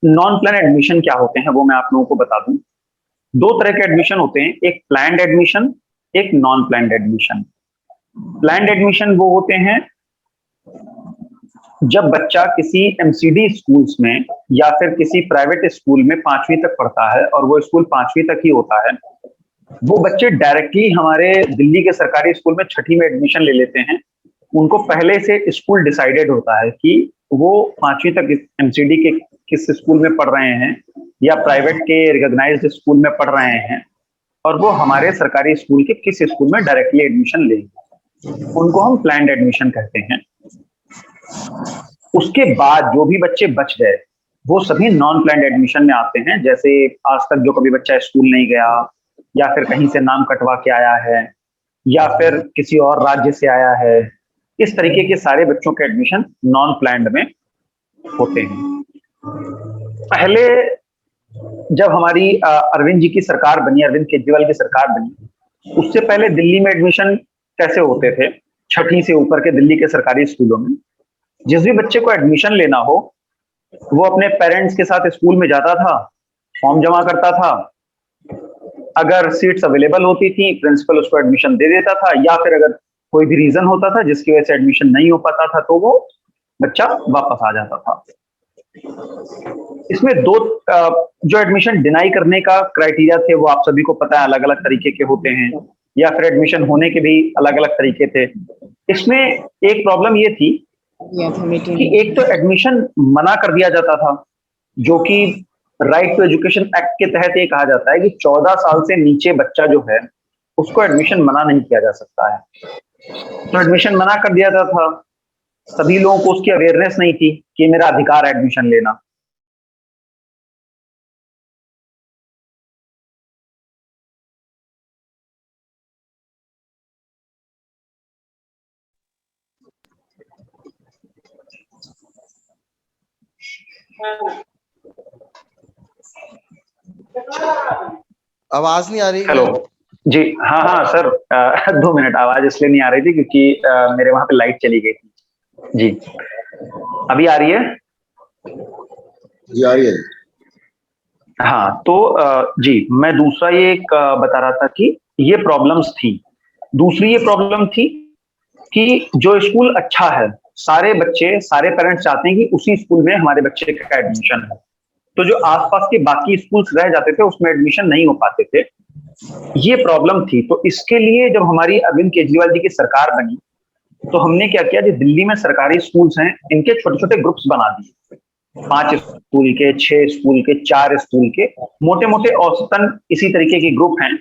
Non plan admission क्या होते हैं वो मैं आप लोगों को बता दूं। दो तरह के एडमिशन होते हैं, एक प्लान्ड एडमिशन, एक non planned admission. Planned admission वो होते हैं जब बच्चा किसी एमसीडी स्कूल्स में या फिर किसी प्राइवेट स्कूल में 5वीं तक पढ़ता है और वो स्कूल 5वीं तक ही होता है, वो बच्चे डायरेक्टली हमारे दिल्ली के सरकारी स्कूल में 6ठी में एडमिशन ले लेते हैं। उनको पहले से स्कूल डिसाइडेड होता है कि वो 5वीं तक एमसीडी के किस स्कूल में पढ़ रहे हैं या प्राइवेट के रिकॉग्नाइज्ड स्कूल में पढ़ रहे हैं, और वो हमारे सरकारी स्कूल के किस स्कूल में डायरेक्टली एडमिशन लेंगे। उनको हम प्लान्ड एडमिशन कहते हैं। उसके बाद जो भी बच्चे बच गए वो सभी नॉन प्लान्ड एडमिशन में आते हैं। जैसे आज तक जो कभी बच्चा स्कूल नहीं गया या फिर कहीं से नाम कटवा के आया है या फिर किसी और राज्य से आया है, इस तरीके के सारे बच्चों के एडमिशन नॉन प्लान्ड में होते हैं। पहले जब हमारी अरविंद जी की सरकार बनी, अरविंद केजरीवाल की सरकार बनी, उससे पहले दिल्ली में एडमिशन कैसे होते थे? 6ठी से ऊपर के दिल्ली के सरकारी स्कूलों में जिस भी बच्चे को एडमिशन लेना हो वो अपने पेरेंट्स के साथ स्कूल में जाता था, फॉर्म जमा करता था। अगर सीट्स अवेलेबल होती थी प्रिंसिपल उसको एडमिशन दे देता था, या फिर अगर कोई भी रीजन होता था जिसकी वजह से एडमिशन नहीं हो पाता था तो वो बच्चा वापस आ जाता था। इसमें दो जो एडमिशन डिनाई करने का क्राइटेरिया थे वो आप सभी को पता है, अलग अलग तरीके के होते हैं, या फिर एडमिशन होने के भी अलग अलग तरीके थे। इसमें एक प्रॉब्लम ये थी कि एक तो एडमिशन मना कर दिया जाता था, जो कि राइट टू एजुकेशन एक्ट के तहत ये कहा जाता है कि 14 साल से नीचे बच्चा जो है उसको एडमिशन मना नहीं किया जा सकता है। तो एडमिशन मना कर दिया जाता था। सभी लोगों को उसकी अवेयरनेस नहीं थी कि मेरा अधिकार है एडमिशन लेना। आवाज नहीं आ रही? हेलो जी, हाँ हाँ सर, 2 मिनट, आवाज इसलिए नहीं आ रही थी क्योंकि मेरे वहां पे लाइट चली गई थी जी। अभी आ रही है? जी आ रही है। हाँ तो जी मैं दूसरा ये बता रहा था कि ये प्रॉब्लम्स थी। दूसरी ये प्रॉब्लम थी कि जो स्कूल अच्छा है, सारे बच्चे, सारे पेरेंट्स चाहते हैं कि उसी स्कूल में हमारे बच्चे का एडमिशन हो, तो जो आसपास के बाकी स्कूल्स रह जाते थे उसमें एडमिशन नहीं हो पाते थे। ये प्रॉब्लम थी। तो इसके लिए जब हमारी अरविंद केजरीवाल जी की सरकार बनी तो हमने क्या किया, जो दिल्ली में सरकारी स्कूल्स हैं इनके छोटे छोटे ग्रुप्स बना दिए। 5 स्कूल के, 6 स्कूल के, 4 स्कूल के, मोटे मोटे औसतन इसी तरीके के ग्रुप हैं।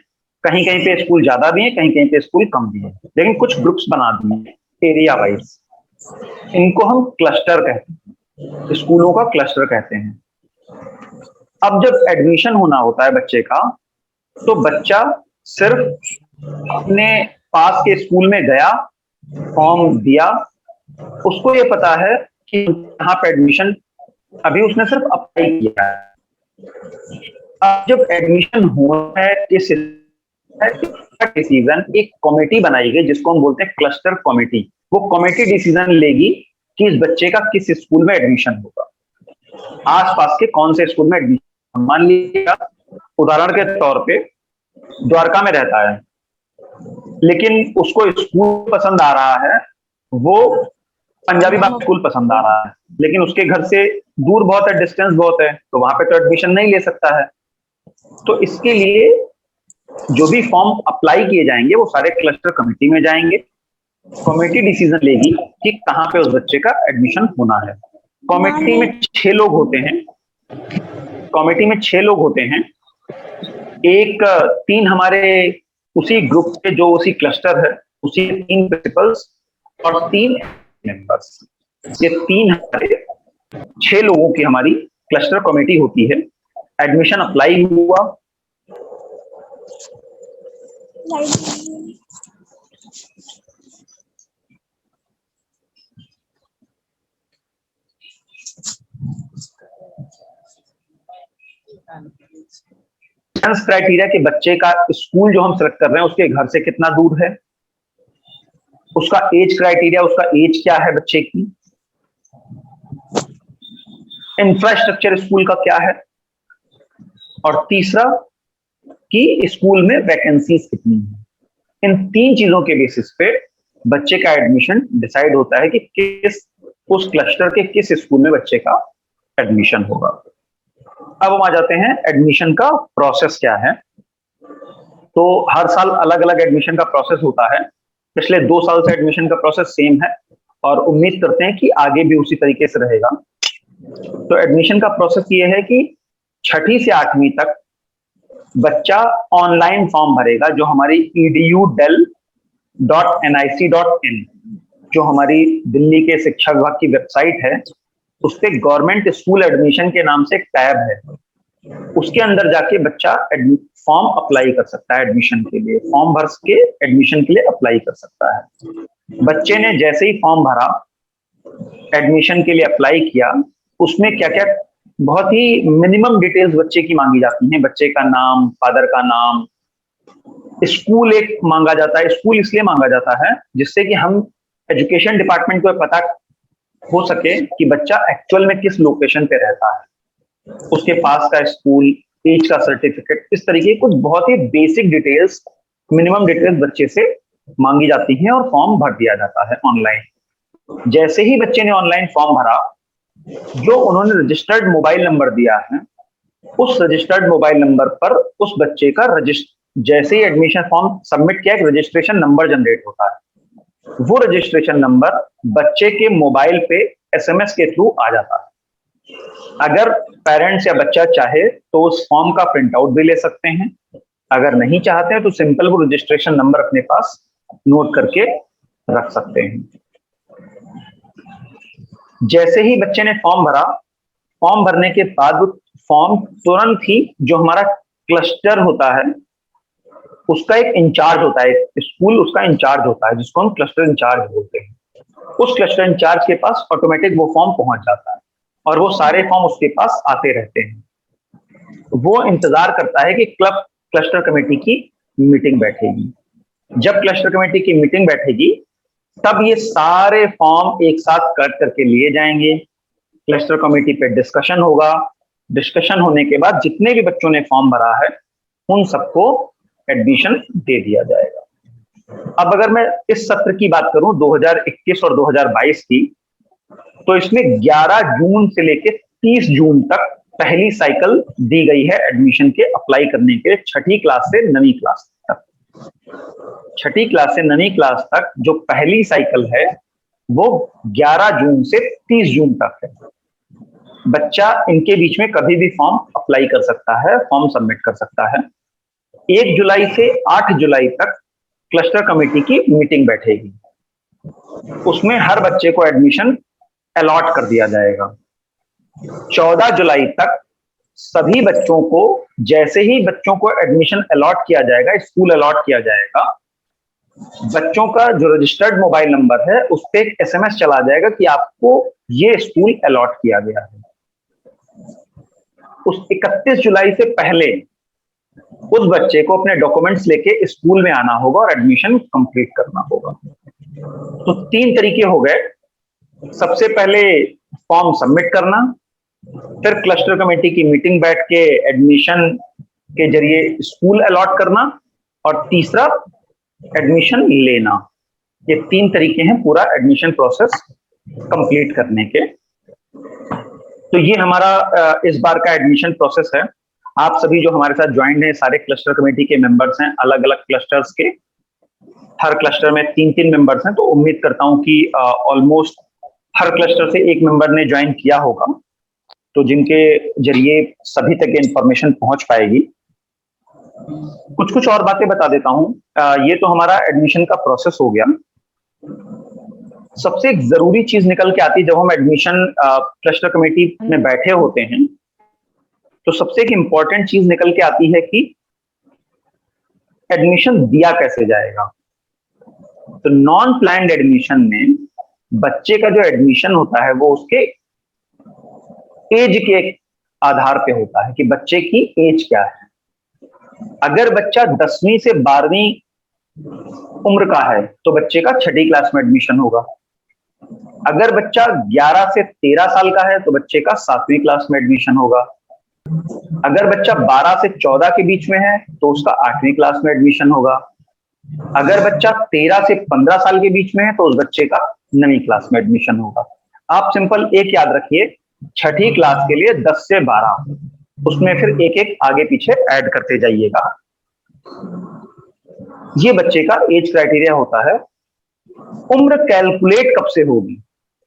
कहीं कहीं पे स्कूल ज्यादा भी है, कहीं कहीं पे स्कूल कम भी है, लेकिन कुछ ग्रुप्स बना दिए एरिया वाइज। इनको हम क्लस्टर कहते हैं, स्कूलों का क्लस्टर कहते हैं। अब जब एडमिशन होना होता है बच्चे का, तो बच्चा सिर्फ अपने पास के स्कूल में गया, फॉर्म दिया, उसको ये पता है कि यहाँ पे एडमिशन, अभी उसने सिर्फ अप्लाई किया है। अब जब एडमिशन हुआ है इस डिसीजन एक कमेटी बनाई गई जिसको हम बोलते हैं क्लस्टर कमेटी। वो कमेटी डिसीजन लेगी कि इस बच्चे का किस स्कूल में एडमिशन होगा, आसपास के कौन से स्कूल में एडमिशन। मान लीजिएगा उदाहरण के तौर पे द्वारका में रहता है, लेकिन उसको स्कूल पसंद आ रहा है, वो पंजाबी बाग स्कूल पसंद आ रहा है, लेकिन उसके घर से दूर बहुत है, डिस्टेंस बहुत है, तो वहां पे तो एडमिशन नहीं ले सकता है। तो इसके लिए जो भी फॉर्म अप्लाई किए जाएंगे वो सारे क्लस्टर कमेटी में जाएंगे। कमेटी डिसीजन लेगी कि कहां पे उस बच्चे का एडमिशन होना है। कमेटी में 6 लोग होते हैं। कमेटी में 6 लोग होते हैं। एक 3 हमारे उसी ग्रुप के, जो उसी क्लस्टर है, उसी 3 प्रिंसिपल्स और 3 मेंबर्स, ये 3 हमारे 6 लोगों की हमारी क्लस्टर कमेटी होती है। एडमिशन अप्लाई हुआ, क्राइटेरिया कि बच्चे का स्कूल जो हम सेलेक्ट कर रहे हैं उसके घर से कितना दूर है, उसका एज क्राइटेरिया, उसका एज क्या है बच्चे की, इंफ्रास्ट्रक्चर स्कूल का क्या है, और तीसरा कि स्कूल में वैकेंसीज कितनी है। इन 3 चीजों के बेसिस पे बच्चे का एडमिशन डिसाइड होता है कि किस उस क्लस्टर के किस स्कूल में बच्चे का एडमिशन होगा। अब हम आ जाते हैं एडमिशन का प्रोसेस क्या है। तो हर साल अलग अलग एडमिशन का प्रोसेस होता है। पिछले 2 साल से एडमिशन का प्रोसेस सेम है और उम्मीद करते हैं कि आगे भी उसी तरीके से रहेगा। तो एडमिशन का प्रोसेस ये है कि 6ठी से 8वीं तक बच्चा ऑनलाइन फॉर्म भरेगा, जो हमारी edu.del.nic.in जो हमारी दिल्ली के शिक्षा विभाग की वेबसाइट है, उस पे गवर्नमेंट स्कूल एडमिशन के नाम से एक टैब है, उसके अंदर जाके बच्चा फॉर्म अप्लाई कर सकता है। एडमिशन के लिए फॉर्म भर के एडमिशन के लिए अप्लाई कर सकता है। बच्चे ने जैसे ही फॉर्म भरा, एडमिशन के लिए अप्लाई किया, उसमें क्या क्या बहुत ही मिनिमम डिटेल्स बच्चे की मांगी जाती हैं। बच्चे का नाम, फादर का नाम, स्कूल एक मांगा जाता है। स्कूल इसलिए मांगा जाता है जिससे कि हम एजुकेशन डिपार्टमेंट को पता हो सके कि बच्चा एक्चुअल में किस लोकेशन पे रहता है, उसके पास का स्कूल, एज का सर्टिफिकेट, इस तरीके कुछ बहुत ही बेसिक डिटेल्स, मिनिमम डिटेल्स बच्चे से मांगी जाती हैं और फॉर्म भर दिया जाता है ऑनलाइन। जैसे ही बच्चे ने ऑनलाइन फॉर्म भरा, जो उन्होंने रजिस्टर्ड मोबाइल नंबर दिया है, उस रजिस्टर्ड मोबाइल नंबर पर उस बच्चे का जैसे ही एडमिशन फॉर्म सबमिट किया, एक रजिस्ट्रेशन नंबर जनरेट होता है। वो रजिस्ट्रेशन नंबर बच्चे के मोबाइल पे एसएमएस के थ्रू आ जाता है। अगर पेरेंट्स या बच्चा चाहे तो उस फॉर्म का प्रिंट आउट भी ले सकते हैं, अगर नहीं चाहते हैं तो सिंपल वो रजिस्ट्रेशन नंबर अपने पास नोट करके रख सकते हैं। जैसे ही बच्चे ने फॉर्म भरा, फॉर्म भरने के बाद फॉर्म तुरंत ही जो हमारा क्लस्टर होता है उसका एक इंचार्ज होता है, स्कूल उसका इंचार्ज होता है, जिसको हम क्लस्टर इंचार्ज बोलते हैं। उस क्लस्टर इंचार्ज के पास ऑटोमेटिक वो फॉर्म पहुंच जाता है और वो सारे फॉर्म उसके पास आते रहते हैं। वो इंतजार करता है कि क्लस्टर कमेटी की मीटिंग बैठेगी। जब क्लस्टर कमेटी की मीटिंग बैठेगी, तब ये सारे फॉर्म एक साथ कट करके लिए जाएंगे। क्लस्टर कमेटी पे डिस्कशन होगा। डिस्कशन होने के बाद जितने भी बच्चों ने फॉर्म भरा है, उन सबको एडमिशन दे दिया जाएगा। अब अगर मैं इस सत्र की बात करूं 2021 और 2022 की, तो इसमें 11 जून से लेकर 30 जून तक पहली साइकिल दी गई है एडमिशन के अप्लाई करने के लिए, 6ठी क्लास से 9वीं क्लास तक। 6ठी क्लास से 9वीं क्लास तक जो पहली साइकिल है वो 11 जून से 30 जून तक है। बच्चा इनके बीच में कभी भी फॉर्म अप्लाई कर सकता है, फॉर्म सबमिट कर सकता है। 1 जुलाई से 8 जुलाई तक क्लस्टर कमेटी की मीटिंग बैठेगी। उसमें हर बच्चे को एडमिशन अलॉट कर दिया जाएगा। 14 जुलाई तक सभी बच्चों को, जैसे ही बच्चों को एडमिशन अलॉट किया जाएगा, स्कूल अलॉट किया जाएगा, बच्चों का जो रजिस्टर्ड मोबाइल नंबर है उस पर एक एसएमएस चला जाएगा कि आपको ये स्कूल अलॉट किया गया है। उस 31 जुलाई से पहले उस बच्चे को अपने डॉक्यूमेंट्स लेके स्कूल में आना होगा और एडमिशन कंप्लीट करना होगा। तो 3 तरीके हो गए। सबसे पहले फॉर्म सबमिट करना, फिर क्लस्टर कमेटी की मीटिंग बैठ के एडमिशन के जरिए स्कूल अलॉट करना, और तीसरा एडमिशन लेना। ये 3 तरीके हैं पूरा एडमिशन प्रोसेस कंप्लीट करने के। तो ये हमारा इस बार का एडमिशन प्रोसेस है। आप सभी जो हमारे साथ ज्वाइंट हैं, सारे क्लस्टर कमेटी के मेंबर्स हैं, अलग अलग क्लस्टर्स के। हर क्लस्टर में 3-3 मेंबर्स हैं, तो उम्मीद करता हूं कि ऑलमोस्ट हर क्लस्टर से एक मेंबर ने ज्वाइन किया होगा, तो जिनके जरिए सभी तक इंफॉर्मेशन पहुंच पाएगी। कुछ कुछ और बातें बता देता हूं। ये तो हमारा एडमिशन का प्रोसेस हो गया। सबसे एक जरूरी चीज निकल के आती है जब हम एडमिशन क्लस्टर कमेटी में बैठे होते हैं, तो सबसे एक इंपॉर्टेंट चीज निकल के आती है कि एडमिशन दिया कैसे जाएगा। तो नॉन प्लान्ड एडमिशन में बच्चे का जो एडमिशन होता है वो उसके एज के आधार पे होता है कि बच्चे की एज क्या है। अगर बच्चा 10वीं से 12वीं उम्र का है तो बच्चे का 6ठी क्लास में एडमिशन होगा। अगर बच्चा 11 से 13 साल का है तो बच्चे का 7वीं क्लास में एडमिशन होगा। अगर बच्चा 12 से 14 के बीच में है तो उसका 8वीं क्लास में एडमिशन होगा। अगर बच्चा 13 से 15 साल के बीच में है तो उस बच्चे का 9वीं क्लास में एडमिशन होगा। आप सिंपल एक याद रखिए, छठी क्लास के लिए 10 से 12, उसमें फिर एक एक आगे पीछे ऐड करते जाइएगा। ये बच्चे का एज क्राइटेरिया होता है। उम्र कैलकुलेट कब से होगी,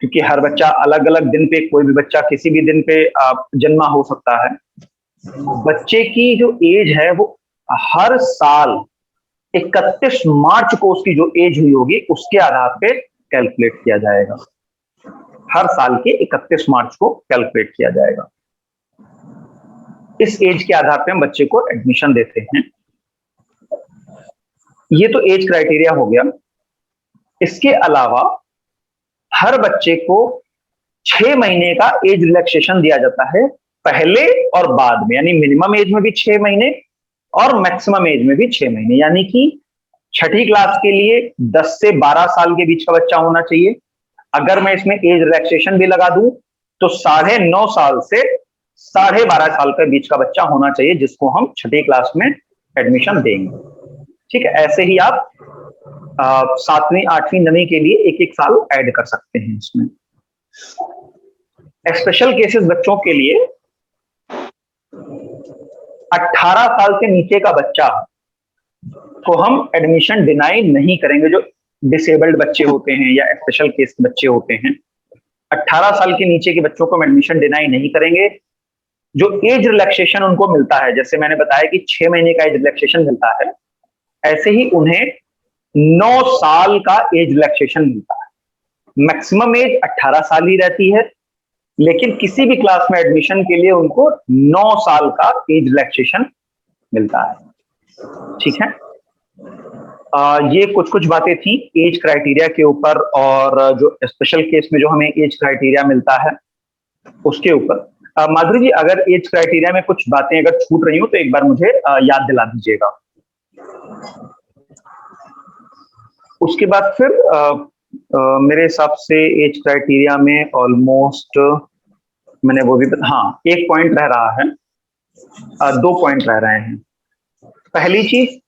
क्योंकि हर बच्चा अलग अलग दिन पे, कोई भी बच्चा किसी भी दिन पे जन्मा हो सकता है। बच्चे की जो एज है वो हर साल 31 मार्च को उसकी जो एज हुई होगी उसके आधार पे कैलकुलेट किया जाएगा। हर साल के 31 मार्च को कैलकुलेट किया जाएगा। इस एज के आधार पे हम बच्चे को एडमिशन देते हैं। ये तो एज क्राइटेरिया हो गया। इसके अलावा हर बच्चे को 6 महीने का एज रिलैक्सेशन दिया जाता है, पहले और बाद में, यानी मिनिमम एज में भी 6 महीने और मैक्सिमम एज में भी 6 महीने। यानी कि छठी क्लास के लिए 10 से 12 साल के बीच का बच्चा होना चाहिए। अगर मैं इसमें एज रिलैक्सेशन भी लगा दूं तो 9.5 साल से 12.5 साल के बीच का बच्चा होना चाहिए जिसको हम छठी क्लास में एडमिशन देंगे। ठीक है, ऐसे ही आप 7वीं 8वीं 9वीं के लिए एक एक साल ऐड कर सकते हैं इसमें। स्पेशल केसेस बच्चों के लिए 18 साल से नीचे का बच्चा को हम एडमिशन डिनाई नहीं करेंगे। जो डिसेबल्ड बच्चे होते हैं या स्पेशल केस के बच्चे होते हैं, 18 साल के नीचे के बच्चों को हम एडमिशन डिनाई नहीं करेंगे। जो एज रिलैक्सेशन उनको मिलता है, जैसे मैंने बताया कि 6 महीने का एज रिलैक्सेशन मिलता है, ऐसे ही उन्हें 9 साल का एज रिलैक्सेशन मिलता है। मैक्सिमम एज 18 साल ही रहती है, लेकिन किसी भी क्लास में एडमिशन के लिए उनको 9 साल का एज रिलैक्सेशन मिलता है। ठीक है, ये कुछ कुछ बातें थी एज क्राइटेरिया के ऊपर, और जो स्पेशल केस में जो हमें एज क्राइटेरिया मिलता है उसके ऊपर। माधुरी जी, अगर एज क्राइटेरिया में कुछ बातें अगर छूट रही हो तो एक बार मुझे याद दिला दीजिएगा। उसके बाद फिर मेरे हिसाब से एज क्राइटेरिया में ऑलमोस्ट मैंने वो भी हाँ, एक पॉइंट रह रहा है, 2 पॉइंट रह रहे हैं। पहली चीज,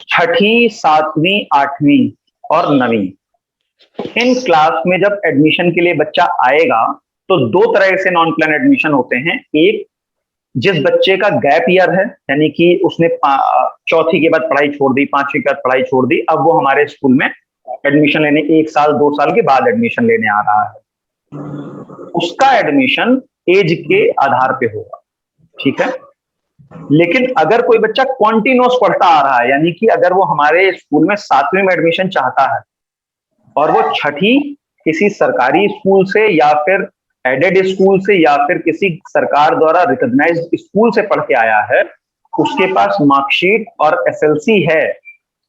छठी, 7वीं, 8वीं और 9वीं इन क्लास में जब एडमिशन के लिए बच्चा आएगा तो 2 तरह से नॉन प्लान एडमिशन होते हैं। एक, जिस बच्चे का गैप ईयर है, यानी कि उसने चौथी के बाद पढ़ाई छोड़ दी, 5वीं के बाद पढ़ाई छोड़ दी, अब वो हमारे स्कूल में एडमिशन लेने 1 साल 2 साल के बाद एडमिशन लेने आ रहा है, उसका एडमिशन एज के आधार पे होगा। ठीक है, लेकिन अगर कोई बच्चा कॉन्टिन्यूस पढ़ता आ रहा है, यानी कि अगर वो हमारे स्कूल में 7वीं में एडमिशन चाहता है और वो छठी किसी सरकारी स्कूल से या फिर एडेड स्कूल से या फिर किसी सरकार द्वारा रिकॉग्नाइज्ड स्कूल से पढ़ के आया है, उसके पास मार्कशीट और एसएलसी है,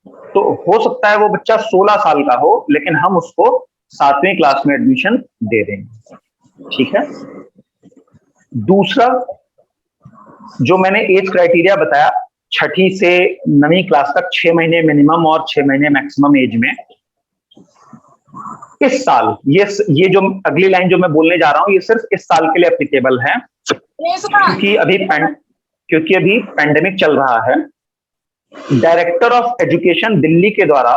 तो हो सकता है वो बच्चा 16 साल का हो, लेकिन हम उसको 7वीं क्लास में एडमिशन दे देंगे। ठीक है, दूसरा जो मैंने एज क्राइटेरिया बताया, छठी से 9वीं क्लास तक 6 महीने मिनिमम और 6 महीने मैक्सिमम एज में, इस साल ये जो अगली लाइन जो मैं बोलने जा रहा हूं ये सिर्फ इस साल के लिए एप्लीकेबल है, क्योंकि अभी पैंडेमिक चल रहा है। डायरेक्टर ऑफ एजुकेशन दिल्ली के द्वारा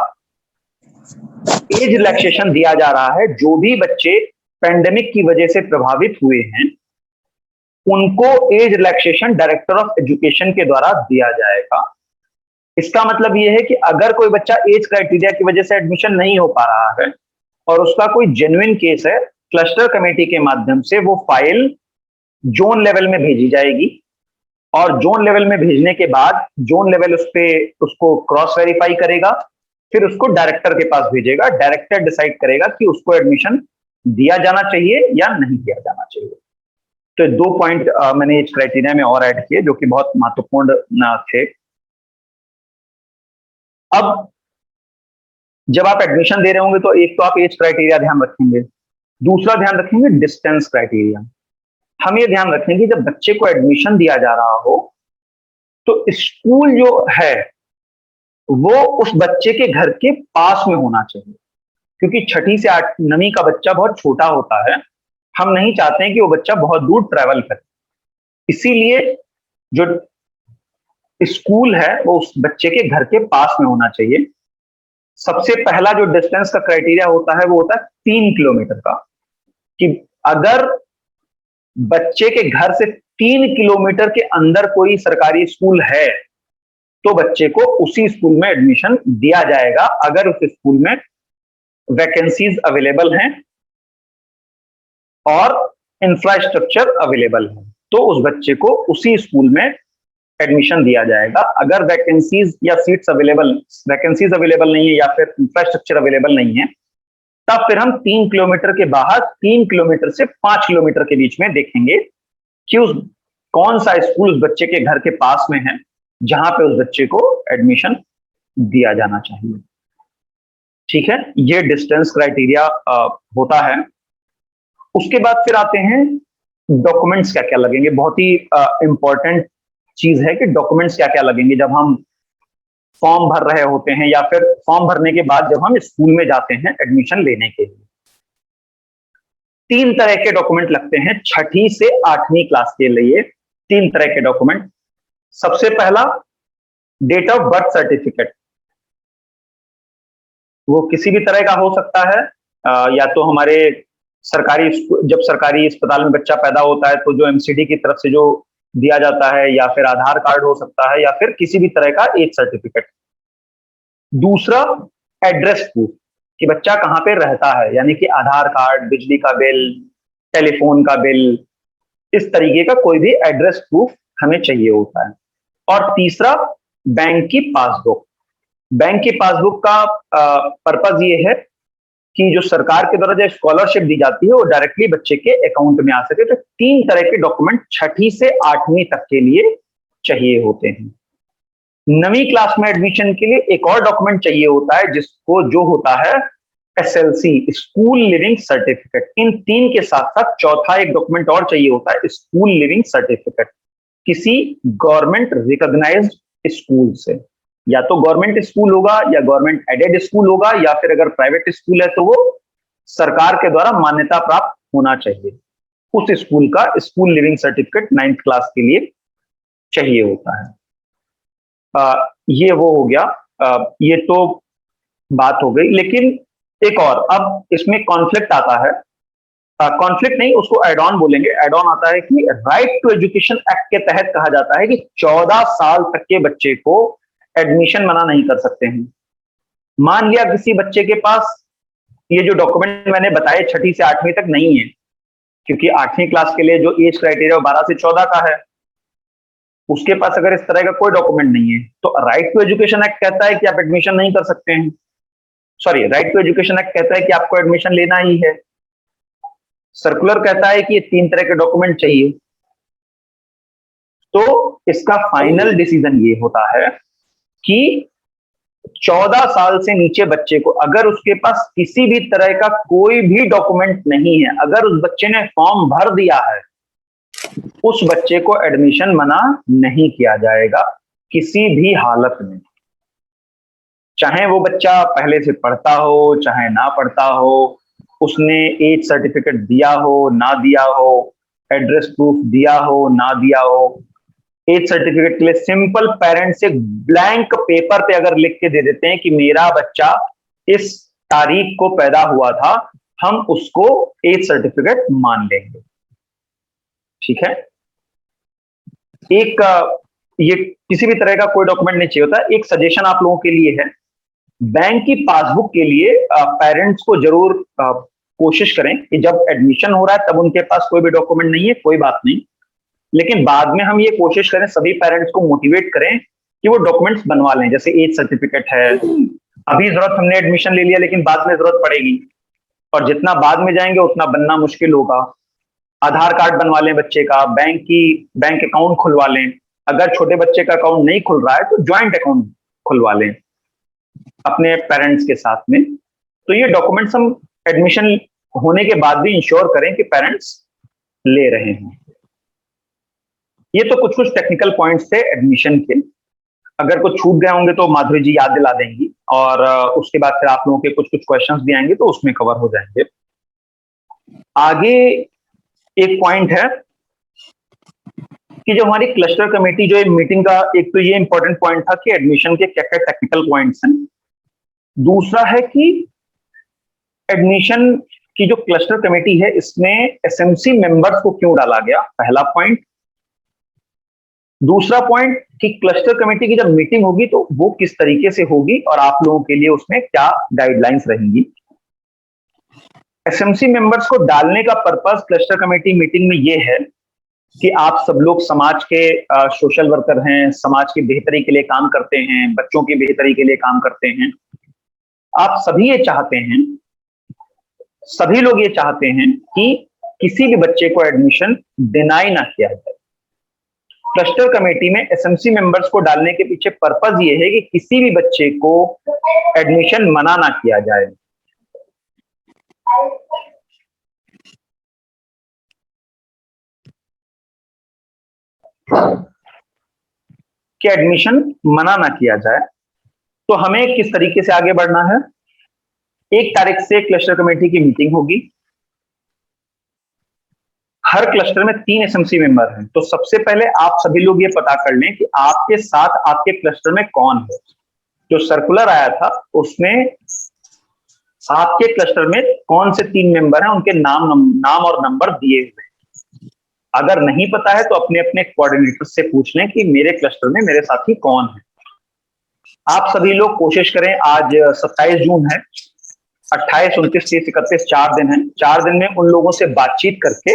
एज रिलैक्सेशन दिया जा रहा है। जो भी बच्चे पैंडेमिक की वजह से प्रभावित हुए हैं उनको age relaxation director of education के द्वारा दिया जाएगा। इसका मतलब यह है कि अगर कोई बच्चा एज क्राइटेरिया की वजह से एडमिशन नहीं हो पा रहा है और उसका कोई जेन्युइन केस है, क्लस्टर कमेटी के माध्यम से वो फाइल जोन लेवल में भेजी जाएगी, और जोन लेवल में भेजने के बाद जोन लेवल उसको क्रॉस वेरीफाई करेगा, फिर उसको डायरेक्टर के पास भेजेगा। डायरेक्टर डिसाइड करेगा कि उसको एडमिशन दिया जाना चाहिए या नहीं दिया जाना चाहिए। तो 2 पॉइंट मैंने एज क्राइटेरिया में और ऐड किए जो कि बहुत महत्वपूर्ण थे। अब जब आप एडमिशन दे रहे होंगे तो एक तो आप एज क्राइटेरिया ध्यान रखेंगे, दूसरा ध्यान रखेंगे डिस्टेंस क्राइटेरिया। हम ये ध्यान रखेंगे जब बच्चे को एडमिशन दिया जा रहा हो तो स्कूल जो है वो उस बच्चे के घर के पास में होना चाहिए। क्योंकि छठी से 9वीं का बच्चा बहुत छोटा होता है, हम नहीं चाहते हैं कि वो बच्चा बहुत दूर ट्रैवल करे। इसीलिए जो स्कूल है वो उस बच्चे के घर के पास में होना चाहिए। सबसे पहला जो डिस्टेंस का क्राइटेरिया होता है वो होता है 3 किलोमीटर का, कि अगर बच्चे के घर से 3 किलोमीटर के अंदर कोई सरकारी स्कूल है तो बच्चे को उसी स्कूल में एडमिशन दिया जाएगा, अगर उस स्कूल में वैकेंसीज अवेलेबल हैं और इंफ्रास्ट्रक्चर अवेलेबल है, तो उस बच्चे को उसी स्कूल में एडमिशन दिया जाएगा। अगर वैकेंसीज या सीट्स वैकेंसीज अवेलेबल नहीं है या फिर इंफ्रास्ट्रक्चर अवेलेबल नहीं है, तब फिर हम 3 किलोमीटर के बाहर 3 किलोमीटर से 5 किलोमीटर के बीच में देखेंगे कि उस कौन सा स्कूल उस बच्चे के घर के पास में है जहां पे उस बच्चे को एडमिशन दिया जाना चाहिए। ठीक है, ये डिस्टेंस क्राइटेरिया होता है। उसके बाद फिर आते हैं डॉक्यूमेंट्स क्या क्या लगेंगे। बहुत ही इंपॉर्टेंट चीज है कि डॉक्यूमेंट्स क्या क्या लगेंगे जब हम फॉर्म भर रहे होते हैं या फिर फॉर्म भरने के बाद जब हम स्कूल में जाते हैं एडमिशन लेने के लिए। 3 तरह के डॉक्यूमेंट लगते हैं छठी से 8वीं क्लास के लिए। 3 तरह के डॉक्यूमेंट। सबसे पहला, डेट ऑफ बर्थ सर्टिफिकेट। वो किसी भी तरह का हो सकता है, या तो हमारे जब सरकारी अस्पताल में बच्चा पैदा होता है तो जो एमसीडी की तरफ से जो दिया जाता है, या फिर आधार कार्ड हो सकता है, या फिर किसी भी तरह का एज सर्टिफिकेट। दूसरा, एड्रेस प्रूफ, कि बच्चा कहाँ पे रहता है, यानी कि आधार कार्ड, बिजली का बिल, टेलीफोन का बिल, इस तरीके का कोई भी एड्रेस प्रूफ हमें चाहिए होता है। और तीसरा, बैंक की पासबुक। बैंक की पासबुक का पर्पज ये है कि जो सरकार के द्वारा जो स्कॉलरशिप दी जाती है वो डायरेक्टली बच्चे के अकाउंट में आ सके। तो 3 तरह के डॉक्यूमेंट छठी से 8वीं तक के लिए चाहिए होते हैं। 9वीं क्लास में एडमिशन के लिए एक और डॉक्यूमेंट चाहिए होता है, जिसको जो होता है एसएलसी, स्कूल लिविंग सर्टिफिकेट। इन 3 के साथ साथ चौथा एक डॉक्यूमेंट और चाहिए होता है, स्कूल लिविंग सर्टिफिकेट, किसी गवर्नमेंट रिकॉग्नाइज्ड स्कूल से। या तो गवर्नमेंट स्कूल होगा या गवर्नमेंट एडेड स्कूल होगा, या फिर अगर प्राइवेट स्कूल है तो वो सरकार के द्वारा मान्यता प्राप्त होना चाहिए। उस स्कूल का school leaving certificate 9th class के लिए चाहिए होता है। ये वो हो गया। ये तो बात हो गई। लेकिन एक और, अब इसमें कॉन्फ्लिक्ट आता है। कॉन्फ्लिक्ट नहीं, उसको एड ऑन बोलेंगे। एड ऑन आता है कि राइट टू एजुकेशन एक्ट के तहत कहा जाता है कि 14 साल तक के बच्चे को एडमिशन मना नहीं कर सकते हैं। मान लिया किसी बच्चे के पास ये जो डॉक्यूमेंट मैंने बताए छठी से 8वीं तक नहीं है, क्योंकि 8वीं क्लास के लिए जो एज क्राइटेरिया 12 से 14 का है, उसके पास अगर इस तरह का कोई डॉक्यूमेंट नहीं है तो राइट टू एजुकेशन एक्ट कहता है कि आप एडमिशन नहीं कर सकते हैं। Sorry, right to education act कहता है कि आपको एडमिशन लेना ही है। सर्कुलर कहता है कि ये 3 तरह के डॉक्यूमेंट चाहिए। तो इसका फाइनल डिसीजन ये होता है कि 14 साल से नीचे बच्चे को, अगर उसके पास किसी भी तरह का कोई भी डॉक्यूमेंट नहीं है, अगर उस बच्चे ने फॉर्म भर दिया है, उस बच्चे को एडमिशन मना नहीं किया जाएगा किसी भी हालत में। चाहे वो बच्चा पहले से पढ़ता हो चाहे ना पढ़ता हो, उसने एज सर्टिफिकेट दिया हो ना दिया हो, एड्रेस प्रूफ दिया हो ना दिया हो। एज सर्टिफिकेट के लिए सिंपल पेरेंट्स एक ब्लैंक पेपर पे अगर लिख के दे देते हैं कि मेरा बच्चा इस तारीख को पैदा हुआ था, हम उसको एज सर्टिफिकेट मान लेंगे। ठीक है। एक ये किसी भी तरह का कोई डॉक्यूमेंट नहीं चाहिए होता। एक सजेशन आप लोगों के लिए है, बैंक की पासबुक के लिए पेरेंट्स को जरूर कोशिश करें कि जब एडमिशन हो रहा है तब उनके पास कोई भी डॉक्यूमेंट नहीं है, कोई बात नहीं, लेकिन बाद में हम ये कोशिश करें, सभी पेरेंट्स को मोटिवेट करें कि वो डॉक्यूमेंट्स बनवा लें। जैसे एज सर्टिफिकेट है, अभी जरूरत, हमने एडमिशन ले लिया लेकिन बाद में जरूरत पड़ेगी, और जितना बाद में जाएंगे उतना बनना मुश्किल होगा। आधार कार्ड बनवा लें बच्चे का, बैंक अकाउंट खुलवा लें। अगर छोटे बच्चे का अकाउंट नहीं खुल रहा है तो ज्वाइंट अकाउंट खुलवा लें अपने पेरेंट्स के साथ में। तो ये डॉक्यूमेंट्स हम एडमिशन होने के बाद भी इंश्योर करें कि पेरेंट्स ले रहे हैं। ये तो कुछ टेक्निकल पॉइंट्स थे एडमिशन के। अगर कुछ छूट गए होंगे तो माधुरी जी याद दिला देंगी। और उसके बाद फिर आप लोगों के कुछ कुछ क्वेश्चंस भी आएंगे तो उसमें कवर हो जाएंगे। आगे एक पॉइंट है कि जो हमारी क्लस्टर कमेटी जो मीटिंग का, एक तो ये इंपॉर्टेंट पॉइंट था कि एडमिशन के क्या क्या टेक्निकल पॉइंट्स हैं। दूसरा है कि एडमिशन की जो क्लस्टर कमेटी है इसमें एसएमसी मेंबर्स को क्यों डाला गया, पहला पॉइंट। दूसरा पॉइंट कि क्लस्टर कमेटी की जब मीटिंग होगी तो वो किस तरीके से होगी और आप लोगों के लिए उसमें क्या गाइडलाइंस रहेंगी। एसएमसी मेंबर्स को डालने का पर्पस क्लस्टर कमेटी मीटिंग में ये है कि आप सब लोग समाज के सोशल वर्कर हैं, समाज की बेहतरी के लिए काम करते हैं, बच्चों की बेहतरी के लिए काम करते हैं। आप सभी ये चाहते हैं, सभी लोग ये चाहते हैं कि किसी भी बच्चे को एडमिशन डिनाई ना किया जाए। क्लस्टर कमेटी में एसएमसी मेंबर्स को डालने के पीछे पर्पस ये है कि किसी भी बच्चे को एडमिशन मना ना किया जाए। कि एडमिशन मना ना किया जाए। तो हमें किस तरीके से आगे बढ़ना है। 1 तारीख से क्लस्टर कमेटी की मीटिंग होगी। हर क्लस्टर में 3 एसएमसी मेंबर हैं। तो सबसे पहले आप सभी लोग ये पता कर लें कि आपके साथ आपके क्लस्टर में कौन है। जो सर्कुलर आया था उसमें आपके क्लस्टर में कौन से 3 मेंबर हैं, उनके नाम और नंबर दिए हुए हैं। अगर नहीं पता है तो अपने अपने कोऑर्डिनेटर से पूछ लें कि मेरे क्लस्टर में मेरे साथी कौन है। आप सभी लोग कोशिश करें, आज 27 जून है, 28, 29, 30, 31 4 दिन है। 4 दिन में उन लोगों से बातचीत करके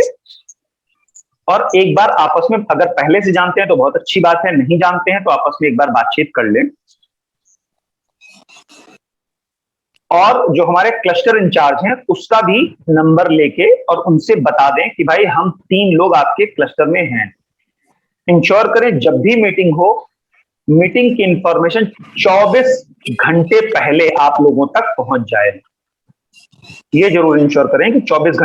और एक बार आपस में, अगर पहले से जानते हैं तो बहुत अच्छी बात है, नहीं जानते हैं तो आपस में एक बार बातचीत कर लें। और जो हमारे क्लस्टर इंचार्ज हैं उसका भी नंबर लेके और उनसे बता दें कि भाई हम 3 लोग आपके क्लस्टर में हैं। इंश्योर करें जब भी मीटिंग हो, मीटिंग की इंफॉर्मेशन 24 घंटे पहले आप लोगों तक पहुंच जाए। ये जरूर इंश्योर करें कि 24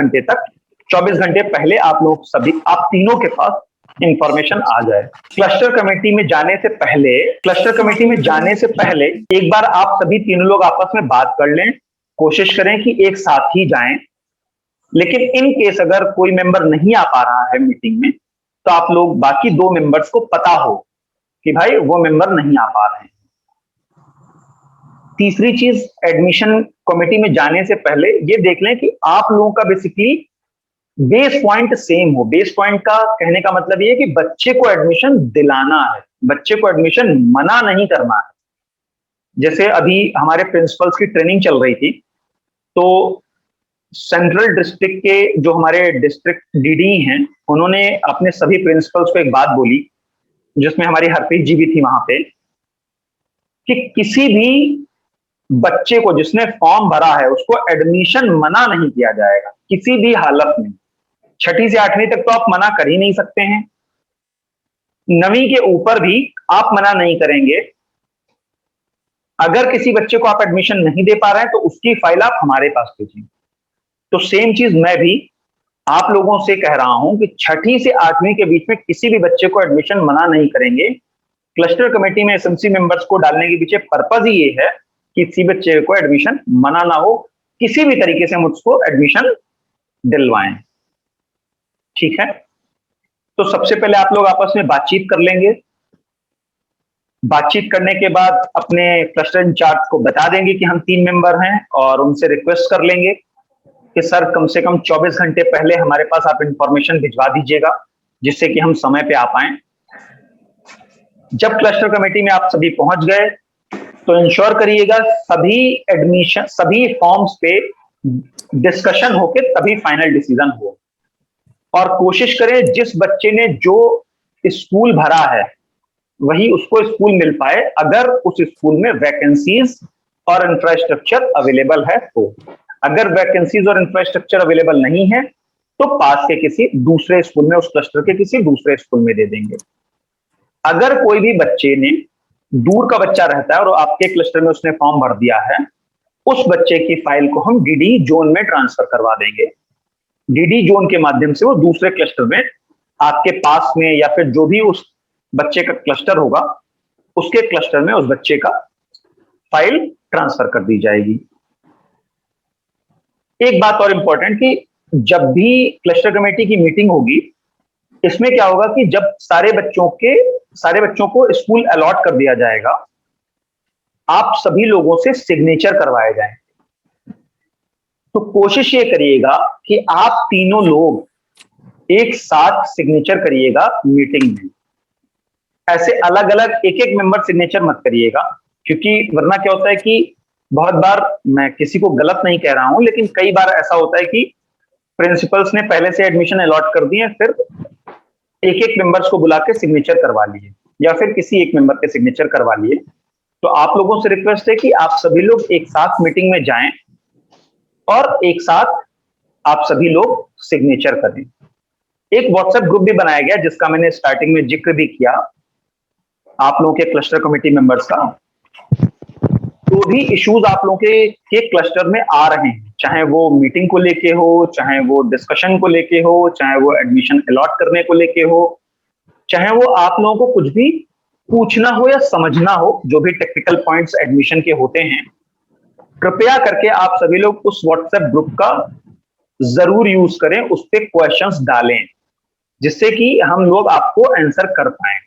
घंटे पहले आप लोग सभी, आप तीनों के पास इंफॉर्मेशन आ जाए। क्लस्टर कमेटी में जाने से पहले एक बार आप सभी तीनों लोग आपस में बात कर लें। कोशिश करें कि एक साथ ही जाएं। लेकिन इन केस अगर कोई मेंबर नहीं आ पा रहा है मीटिंग में तो आप लोग बाकी 2 मेंबर्स को पता हो कि भाई वो मेंबर नहीं आ पा रहे हैं। तीसरी चीज, एडमिशन कमेटी में जाने से पहले ये देख लें कि आप लोगों का बेसिकली बेस पॉइंट सेम हो। बेस पॉइंट का कहने का मतलब ये है कि बच्चे को एडमिशन दिलाना है, बच्चे को एडमिशन मना नहीं करना है। जैसे अभी हमारे प्रिंसिपल्स की ट्रेनिंग चल रही थी तो सेंट्रल डिस्ट्रिक्ट के जो हमारे डिस्ट्रिक्ट डीडी हैं उन्होंने अपने सभी प्रिंसिपल्स को एक बात बोली, जिसमें हमारी हरप्रीत जी भी थी वहां पे, कि किसी भी बच्चे को जिसने फॉर्म भरा है उसको एडमिशन मना नहीं किया जाएगा किसी भी हालत में। 6ठी से 8वीं तक तो आप मना कर ही नहीं सकते हैं, 9वीं के ऊपर भी आप मना नहीं करेंगे। अगर किसी बच्चे को आप एडमिशन नहीं दे पा रहे हैं तो उसकी फाइल आप हमारे पास भेजिए। तो सेम चीज मैं भी आप लोगों से कह रहा हूं कि 6ठी से 8वीं के बीच में किसी भी बच्चे को एडमिशन मना नहीं करेंगे। क्लस्टर कमेटी में एसएमसी मेंबर्स को डालने के पीछे पर्पज ही ये है कि किसी बच्चे को एडमिशन मना ना हो, किसी भी तरीके से मुझको एडमिशन दिलवाएं। ठीक है, तो सबसे पहले आप लोग आपस में बातचीत कर लेंगे। बातचीत करने के बाद अपने क्लस्टर इंचार्ज को बता देंगे कि हम 3 मेंबर हैं और उनसे रिक्वेस्ट कर लेंगे कि सर कम से कम 24 घंटे पहले हमारे पास आप इंफॉर्मेशन भिजवा दीजिएगा जिससे कि हम समय पे आ पाए। जब क्लस्टर कमेटी में आप सभी पहुंच गए तो इंश्योर करिएगा सभी फॉर्म्स पे डिस्कशन होके तभी फाइनल डिसीजन हो। और कोशिश करें जिस बच्चे ने जो स्कूल भरा है वही उसको स्कूल मिल पाए, अगर उस स्कूल में वैकेंसीज और इंफ्रास्ट्रक्चर अवेलेबल है तो। अगर वैकेंसीज और इंफ्रास्ट्रक्चर अवेलेबल नहीं है तो पास के किसी दूसरे स्कूल में, उस क्लस्टर के किसी दूसरे स्कूल में दे देंगे। अगर कोई भी बच्चे ने, दूर का बच्चा रहता है और आपके क्लस्टर में उसने फॉर्म भर दिया है, उस बच्चे की फाइल को हम डीडी जोन में ट्रांसफर करवा देंगे। डीडी जोन के माध्यम से वो दूसरे क्लस्टर में आपके पास में या फिर जो भी उस बच्चे का क्लस्टर होगा उसके क्लस्टर में उस बच्चे का फाइल ट्रांसफर कर दी जाएगी। एक बात और इंपॉर्टेंट कि जब भी क्लस्टर कमेटी की मीटिंग होगी, इसमें क्या होगा कि जब सारे बच्चों को स्कूल अलॉट कर दिया जाएगा, आप सभी लोगों से सिग्नेचर करवाए जाएं। तो कोशिश ये करिएगा कि आप तीनों लोग एक साथ सिग्नेचर करिएगा मीटिंग में। ऐसे अलग अलग एक एक मेंबर सिग्नेचर मत करिएगा, क्योंकि वरना क्या होता है कि बहुत बार, मैं किसी को गलत नहीं कह रहा हूं, लेकिन कई बार ऐसा होता है कि प्रिंसिपल्स ने पहले से एडमिशन अलॉट कर दिए, फिर एक एक मेंबर्स को बुला के सिग्नेचर करवा लिए, या फिर किसी एक मेंबर के सिग्नेचर करवा लिए। तो आप लोगों से रिक्वेस्ट है कि आप सभी लोग एक साथ मीटिंग में जाएं और एक साथ आप सभी लोग सिग्नेचर करें। एक व्हाट्सएप ग्रुप भी बनाया गया जिसका मैंने स्टार्टिंग में जिक्र भी किया, आप लोगों के क्लस्टर कमेटी मेंबर्स का। तो भी इश्यूज आप लोगों के क्लस्टर में आ रहे हैं, चाहे वो मीटिंग को लेके हो, चाहे वो डिस्कशन को लेके हो, चाहे वो एडमिशन अलॉट करने को लेके हो, चाहे वो आप लोगों को कुछ भी पूछना हो या समझना हो, जो भी टेक्निकल पॉइंट्स एडमिशन के होते हैं, कृपया करके आप सभी लोग उस व्हाट्सएप ग्रुप का जरूर यूज करें, उस पर क्वेश्चंस डालें, जिससे कि हम लोग आपको आंसर कर पाए।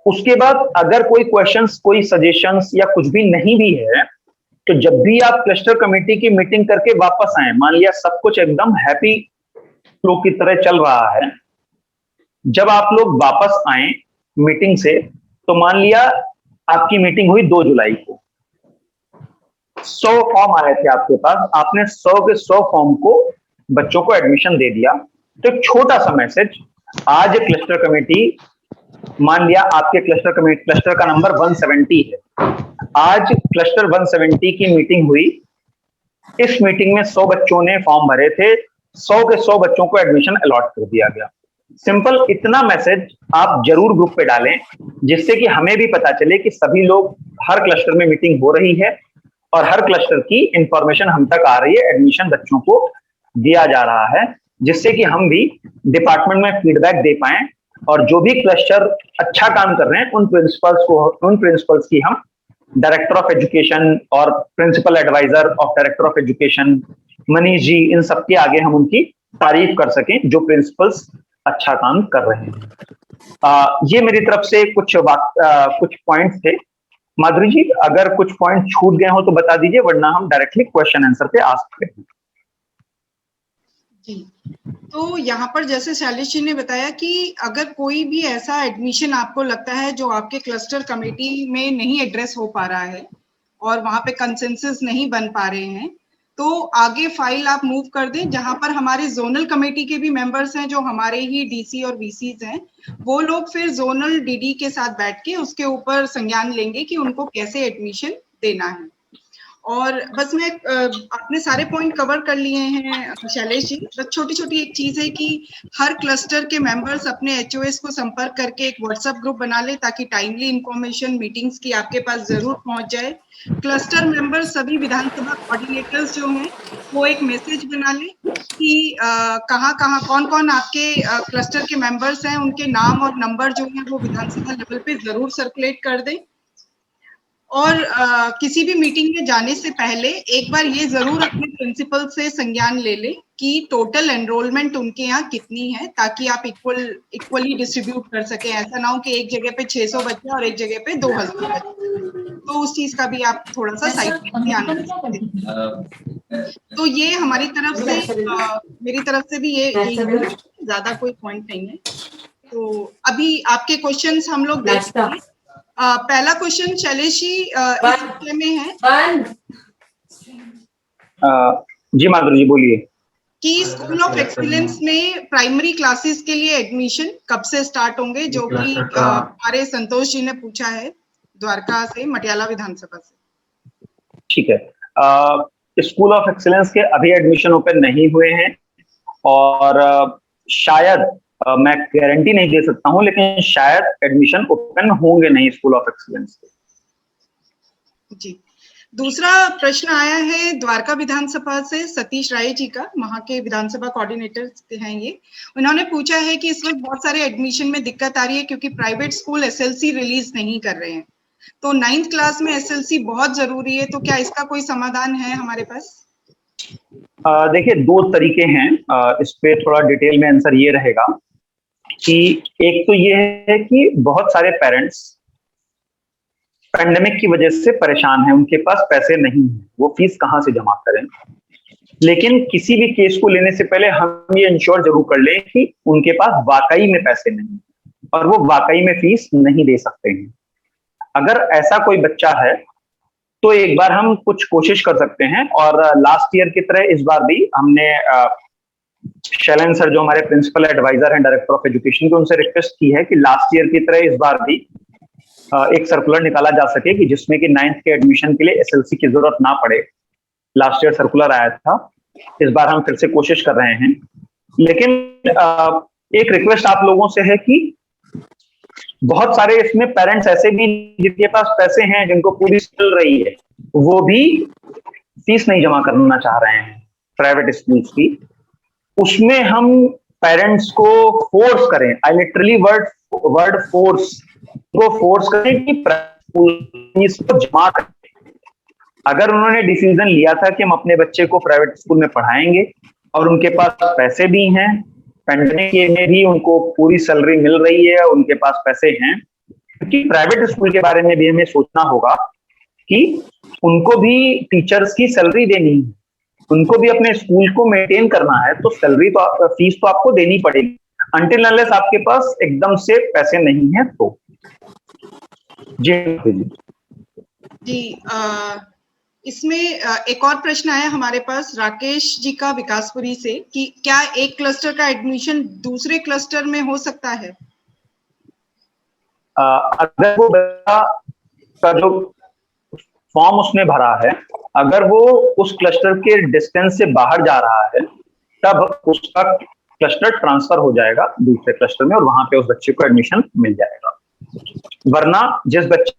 उसके बाद अगर कोई क्वेश्चंस, कोई सजेशंस या कुछ भी नहीं भी है, तो जब भी आप क्लस्टर कमेटी की मीटिंग करके वापस आए, मान लिया सब कुछ एकदम हैप्पी फ्लो की तरह चल रहा है, जब आप लोग वापस आए मीटिंग से, तो मान लिया आपकी मीटिंग हुई 2 जुलाई को, 100 फॉर्म आए थे आपके पास, आपने 100 के 100 फॉर्म को बच्चों को एडमिशन दे दिया। तो एक छोटा सा मैसेज, आज क्लस्टर कमेटी, मान लिया आपके क्लस्टर का नंबर 170 है, आज क्लस्टर 170 की मीटिंग हुई, इस मीटिंग में 100 बच्चों ने फॉर्म भरे थे, 100 के 100 बच्चों को एडमिशन अलॉट कर दिया गया। सिंपल इतना मैसेज आप जरूर ग्रुप पे डालें, जिससे कि हमें भी पता चले कि सभी लोग, हर क्लस्टर में मीटिंग हो रही है और हर क्लस्टर की इंफॉर्मेशन हम तक आ रही है, एडमिशन बच्चों को दिया जा रहा है, जिससे कि हम भी डिपार्टमेंट में फीडबैक दे पाए और जो भी क्लस्टर अच्छा काम कर रहे हैं उन प्रिंसिपल्स की हम डायरेक्टर ऑफ एजुकेशन और principal adviser of director of education Manish ji, इन सबके आगे हम उनकी तारीफ कर सकें जो प्रिंसिपल्स अच्छा काम कर रहे हैं। ये मेरी तरफ से कुछ पॉइंट्स थे। माधुरी जी, अगर कुछ पॉइंट छूट गए हो तो बता दीजिए, वरना हम डायरेक्टली क्वेश्चन आंसर पे आ सकते हैं। जी, तो यहाँ पर जैसे शैलेश जी ने बताया कि अगर कोई भी ऐसा एडमिशन आपको लगता है जो आपके क्लस्टर कमेटी में नहीं एड्रेस हो पा रहा है और वहाँ पे कंसेंसस नहीं बन पा रहे हैं, तो आगे फाइल आप मूव कर दें, जहाँ पर हमारे जोनल कमेटी के भी मेंबर्स हैं जो हमारे ही डीसी और वीसीज हैं, वो लोग फिर जोनल डीडी के साथ बैठ के उसके ऊपर संज्ञान लेंगे कि उनको कैसे एडमिशन देना है। और बस मैं आपने सारे पॉइंट कवर कर लिए हैं शैलेश जी। बस छोटी छोटी एक चीज है कि हर क्लस्टर के मेंबर्स अपने एचओएस को संपर्क करके एक व्हाट्सएप ग्रुप बना ले, ताकि टाइमली इंफॉर्मेशन मीटिंग्स की आपके पास जरूर पहुंच जाए। क्लस्टर मेंबर्स सभी विधानसभा कोऑर्डिनेटर्स जो हैं वो एक मैसेज बना ले कि कहाँ कौन कौन आपके क्लस्टर के मेंबर्स हैं, उनके नाम और नंबर जो है वो विधानसभा लेवल पे जरूर सर्कुलेट कर दें। और किसी भी मीटिंग में जाने से पहले एक बार ये जरूर अपने प्रिंसिपल से संज्ञान ले लें कि टोटल एनरोलमेंट उनके यहाँ कितनी है, ताकि आप इक्वली डिस्ट्रीब्यूट कर सकें। ऐसा ना हो कि एक जगह पे 600 बच्चे और एक जगह पे 2000 बच्चे, तो उस चीज का भी आप थोड़ा सा साइड में ध्यान रख सकते हैं। तो ये हमारी तरफ से, मेरी तरफ से भी यही है, ज्यादा कोई पॉइंट नहीं है। तो अभी आपके क्वेश्चंस हम लोग देखते हैं। पहला क्वेश्चन शैलेश जी इस विषय में है। जी माधुरी जी बोलिए। कि स्कूल ऑफ एक्सीलेंस में प्राइमरी क्लासेस के लिए एडमिशन कब से स्टार्ट होंगे, जो कि हमारे संतोष जी ने पूछा है द्वारका से, मटियाला विधानसभा से। ठीक है, स्कूल ऑफ एक्सीलेंस के अभी एडमिशन ओपन नहीं हुए हैं और शायद मैं गारंटी नहीं दे सकता हूं, लेकिन शायद एडमिशन ओपन होंगे नहीं स्कूल ऑफ एक्सीलेंस के। जी, दूसरा प्रश्न आया है द्वारका विधानसभा से सतीश राय जी का, वहां के विधानसभा कोऑर्डिनेटर हैं ये। उन्होंने पूछा है कि इस वक्त बहुत सारे एडमिशन में दिक्कत आ रही है क्योंकि प्राइवेट स्कूल एसएलसी रिलीज नहीं कर रहे हैं। तो 9th क्लास में एसएलसी बहुत जरूरी है, तो क्या इसका कोई समाधान है हमारे पास? देखिए, दो तरीके हैं। इस पे थोड़ा डिटेल में आंसर ये रहेगा कि एक तो ये है कि बहुत सारे पेरेंट्स पैंडेमिक की वजह से परेशान हैं, उनके पास पैसे नहीं हैं, वो फीस कहाँ से जमा करें। लेकिन किसी भी केस को लेने से पहले हम ये इंश्योर जरूर कर लें कि उनके पास वाकई में पैसे नहीं हैं और वो वाकई में फीस नहीं दे सकते हैं। अगर ऐसा कोई बच्चा है तो एक बार हम कुछ कोशिश कर सकते हैं, और लास्ट ईयर की तरह इस बार भी हमने शैलन सर जो हमारे प्रिंसिपल एडवाइजर हैं डायरेक्टर ऑफ एजुकेशन के, उनसे रिक्वेस्ट की है कि लास्ट ईयर की तरह इस बार भी एक सर्कुलर निकाला जा सके कि जिसमें कि 9th के एडमिशन के लिए एसएलसी की जरूरत ना पड़े। लास्ट ईयर सर्कुलर आया था, इस बार हम फिर से कोशिश कर रहे हैं। लेकिन एक रिक्वेस्ट आप लोगों से है कि बहुत सारे इसमें पेरेंट्स ऐसे भी जिनके पास पैसे हैं, जिनको पूरी चल रही है, वो भी फीस नहीं जमा करना चाह रहे हैं प्राइवेट स्कूल्स की। उसमें हम पेरेंट्स को फोर्स करें, आई लिटरली वर्ड फोर्स, को फोर्स करें कि फीस को जमा करें। अगर उन्होंने डिसीजन लिया था कि हम अपने बच्चे को प्राइवेट स्कूल में पढ़ाएंगे और उनके पास पैसे भी हैं, पैंडेमिक में भी उनको पूरी सैलरी मिल रही है, उनके पास पैसे हैं, क्योंकि प्राइवेट स्कूल के बारे में भी हमें सोचना होगा कि उनको भी टीचर्स की सैलरी देनी है, उनको भी अपने स्कूल को मेंटेन करना है, तो सैलरी तो फीस तो आपको देनी पड़ेगी अनटिल अनलेस आपके पास एकदम से पैसे नहीं है तो। जी इसमें एक और प्रश्न आया हमारे पास राकेश जी का विकासपुरी से कि क्या एक क्लस्टर का एडमिशन दूसरे क्लस्टर में हो सकता है? अगर वो बच्चा का जो फॉर्म उसने भरा है, अगर वो उस क्लस्टर के डिस्टेंस से बाहर जा रहा है, तब उसका क्लस्टर ट्रांसफर हो जाएगा दूसरे क्लस्टर में और वहां पे उस बच्चे को एडमिशन मिल जाएगा। वरना जिस बच्चे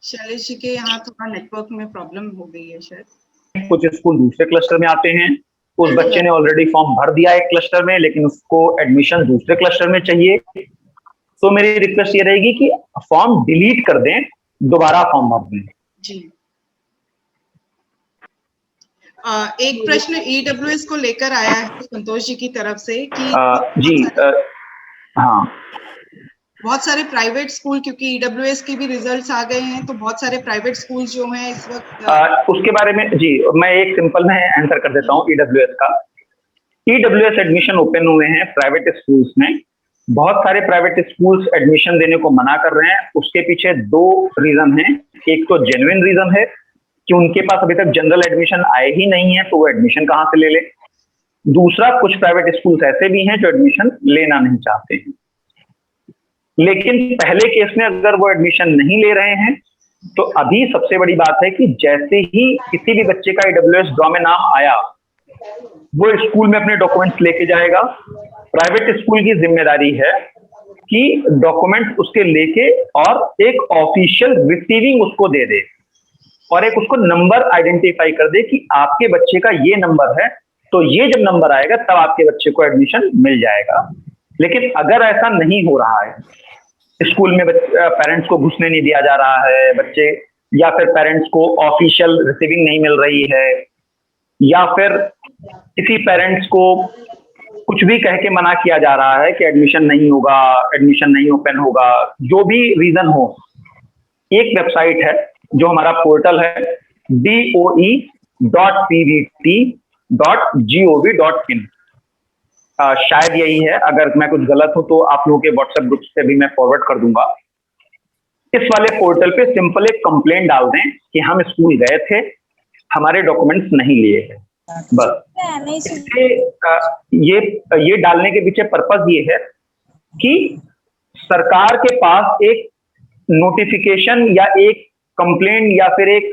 शैलेश जी के यहाँ थोड़ा नेटवर्क में प्रॉब्लम हो गई है शायद। कुछ स्कूल दूसरे क्लस्टर में आते हैं, उस बच्चे ने ऑलरेडी फॉर्म भर दिया एक क्लस्टर में, लेकिन उसको एडमिशन दूसरे क्लस्टर में चाहिए, तो मेरी रिक्वेस्ट ये रहेगी कि फॉर्म डिलीट कर दें, दोबारा फॉर्म भर दें। जी एक प्रश्न ईडब्ल्यूएस को लेकर आया है संतोष जी की तरफ से कि हाँ, बहुत सारे प्राइवेट स्कूल, क्योंकि ईडब्ल्यूएस की भी रिजल्ट्स आ गए हैं, तो बहुत सारे प्राइवेट स्कूल जो हैं इस वक्त उसके बारे में जी मैं एक सिंपल में आंसर कर देता हूँ ईडब्ल्यूएस का। ईडब्ल्यूएस एडमिशन ओपन हुए हैं प्राइवेट स्कूल्स में, बहुत सारे प्राइवेट स्कूल्स एडमिशन देने को मना कर रहे हैं। उसके पीछे दो रीजन हैं। एक तो जेन्युइन रीजन है कि उनके पास अभी तक जनरल एडमिशन आए ही नहीं है, तो वो एडमिशन कहाँ से ले ले। दूसरा, कुछ प्राइवेट स्कूल्स ऐसे भी हैं जो एडमिशन लेना नहीं चाहते हैं। लेकिन पहले केस में अगर वो एडमिशन नहीं ले रहे हैं, तो अभी सबसे बड़ी बात है कि जैसे ही किसी भी बच्चे का ईडब्ल्यूएस ड्रॉ में नाम आया, वो स्कूल में अपने डॉक्यूमेंट्स लेके जाएगा। प्राइवेट स्कूल की जिम्मेदारी है कि डॉक्यूमेंट्स उसके लेके और एक ऑफिशियल रिसीविंग उसको दे दे और एक उसको नंबर आइडेंटिफाई कर दे कि आपके बच्चे का ये नंबर है, तो ये जब नंबर आएगा तब आपके बच्चे को एडमिशन मिल जाएगा। लेकिन अगर ऐसा नहीं हो रहा है, स्कूल में पेरेंट्स को घुसने नहीं दिया जा रहा है बच्चे, या फिर पेरेंट्स को ऑफिशियल रिसीविंग नहीं मिल रही है, या फिर किसी पेरेंट्स को कुछ भी कह के मना किया जा रहा है कि एडमिशन नहीं होगा, एडमिशन नहीं ओपन होगा, जो भी रीजन हो, एक वेबसाइट है जो हमारा पोर्टल है doe.pvt.gov.in, शायद यही है। अगर मैं कुछ गलत हूं तो आप लोगों के व्हाट्सएप ग्रुप से भी मैं फॉरवर्ड कर दूंगा। इस वाले पोर्टल पे सिंपल एक कंप्लेंट डाल दें कि हम स्कूल गए थे, हमारे डॉक्यूमेंट्स नहीं लिए हैं, बस। ये डालने के पीछे पर्पस ये है कि सरकार के पास एक नोटिफिकेशन या एक कंप्लेंट या फिर एक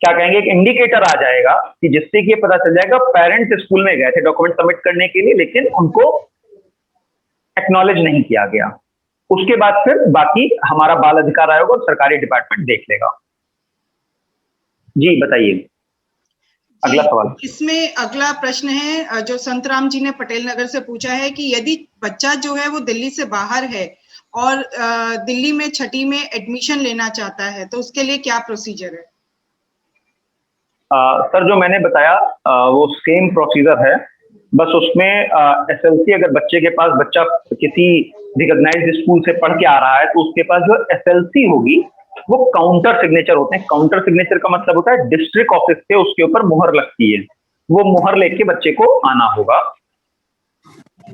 क्या कहेंगे, एक इंडिकेटर आ जाएगा कि जिससे कि ये पता चल जाएगा पेरेंट्स स्कूल में गए थे डॉक्यूमेंट सबमिट करने के लिए, लेकिन उनको एक्नॉलेज नहीं किया गया। उसके बाद फिर बाकी हमारा बाल अधिकार आयोग और सरकारी डिपार्टमेंट देख लेगा। जी बताइए अगला सवाल। इसमें अगला प्रश्न है जो संतराम जी ने पटेल नगर से पूछा है कि यदि बच्चा जो है वो दिल्ली से बाहर है और दिल्ली में छठी में एडमिशन लेना चाहता है तो उसके लिए क्या प्रोसीजर है? सर जो मैंने बताया वो सेम प्रोसीजर है, बस उसमें एसएलसी अगर बच्चे के पास, बच्चा किसी रिकॉग्नाइज्ड स्कूल से पढ़ के आ रहा है तो उसके पास जो एसएलसी होगी वो काउंटर सिग्नेचर होते हैं। काउंटर सिग्नेचर का मतलब होता है डिस्ट्रिक्ट ऑफिस से उसके ऊपर मुहर लगती है, वो मुहर लेके बच्चे को आना होगा।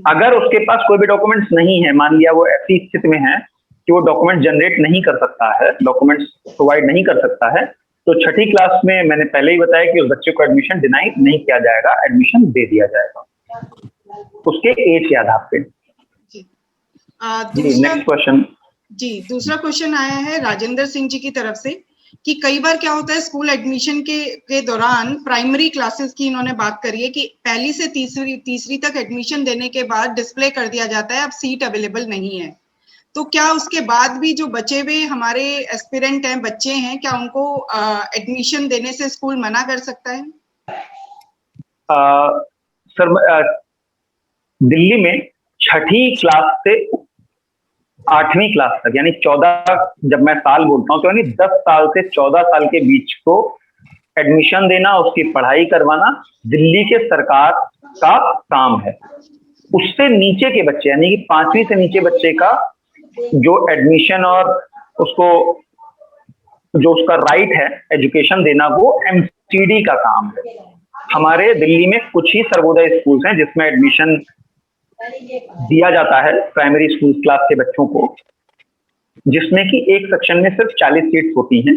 अगर उसके पास कोई भी डॉक्यूमेंट्स नहीं है, मान लिया वो ऐसी स्थिति में है कि वो डॉक्यूमेंट जनरेट नहीं कर सकता है, डॉक्यूमेंट्स प्रोवाइड नहीं कर सकता है, तो छठी क्लास में मैंने पहले ही बताया कि उस बच्चे को एडमिशन डिनाई नहीं किया जाएगा, एडमिशन दे दिया जाएगा उसके एज के आधार पे। Next question. जी दूसरा क्वेश्चन आया है राजेंद्र सिंह जी की तरफ से कि कई बार क्या होता है स्कूल एडमिशन के दौरान प्राइमरी क्लासेस की इन्होंने बात करी है कि पहली से तीसरी तक एडमिशन देने के बाद डिस्प्ले कर दिया जाता है अब सीट अवेलेबल नहीं है, तो क्या उसके बाद भी जो बचे हुए हमारे एस्पिरेंट हैं, बच्चे हैं, क्या उनको एडमिशन देने से स्कूल मना कर सकता है? सर दिल्ली में छठी क्लास से 8वीं क्लास तक यानी 14, जब मैं साल बोलता हूँ तो यानी 10 साल से 14 साल के बीच को एडमिशन देना, उसकी पढ़ाई करवाना दिल्ली के सरकार का काम है। उससे नीचे के बच्चे यानी कि 5वीं से नीचे बच्चे का जो एडमिशन और उसको जो उसका राइट है एजुकेशन देना वो एमसीडी का काम है। हमारे दिल्ली में कुछ ही सर्वोदय स्कूल्स हैं जिसमें एडमिशन दिया जाता है प्राइमरी स्कूल क्लास के बच्चों को, जिसमें कि एक सेक्शन में सिर्फ 40 सीट्स होती हैं।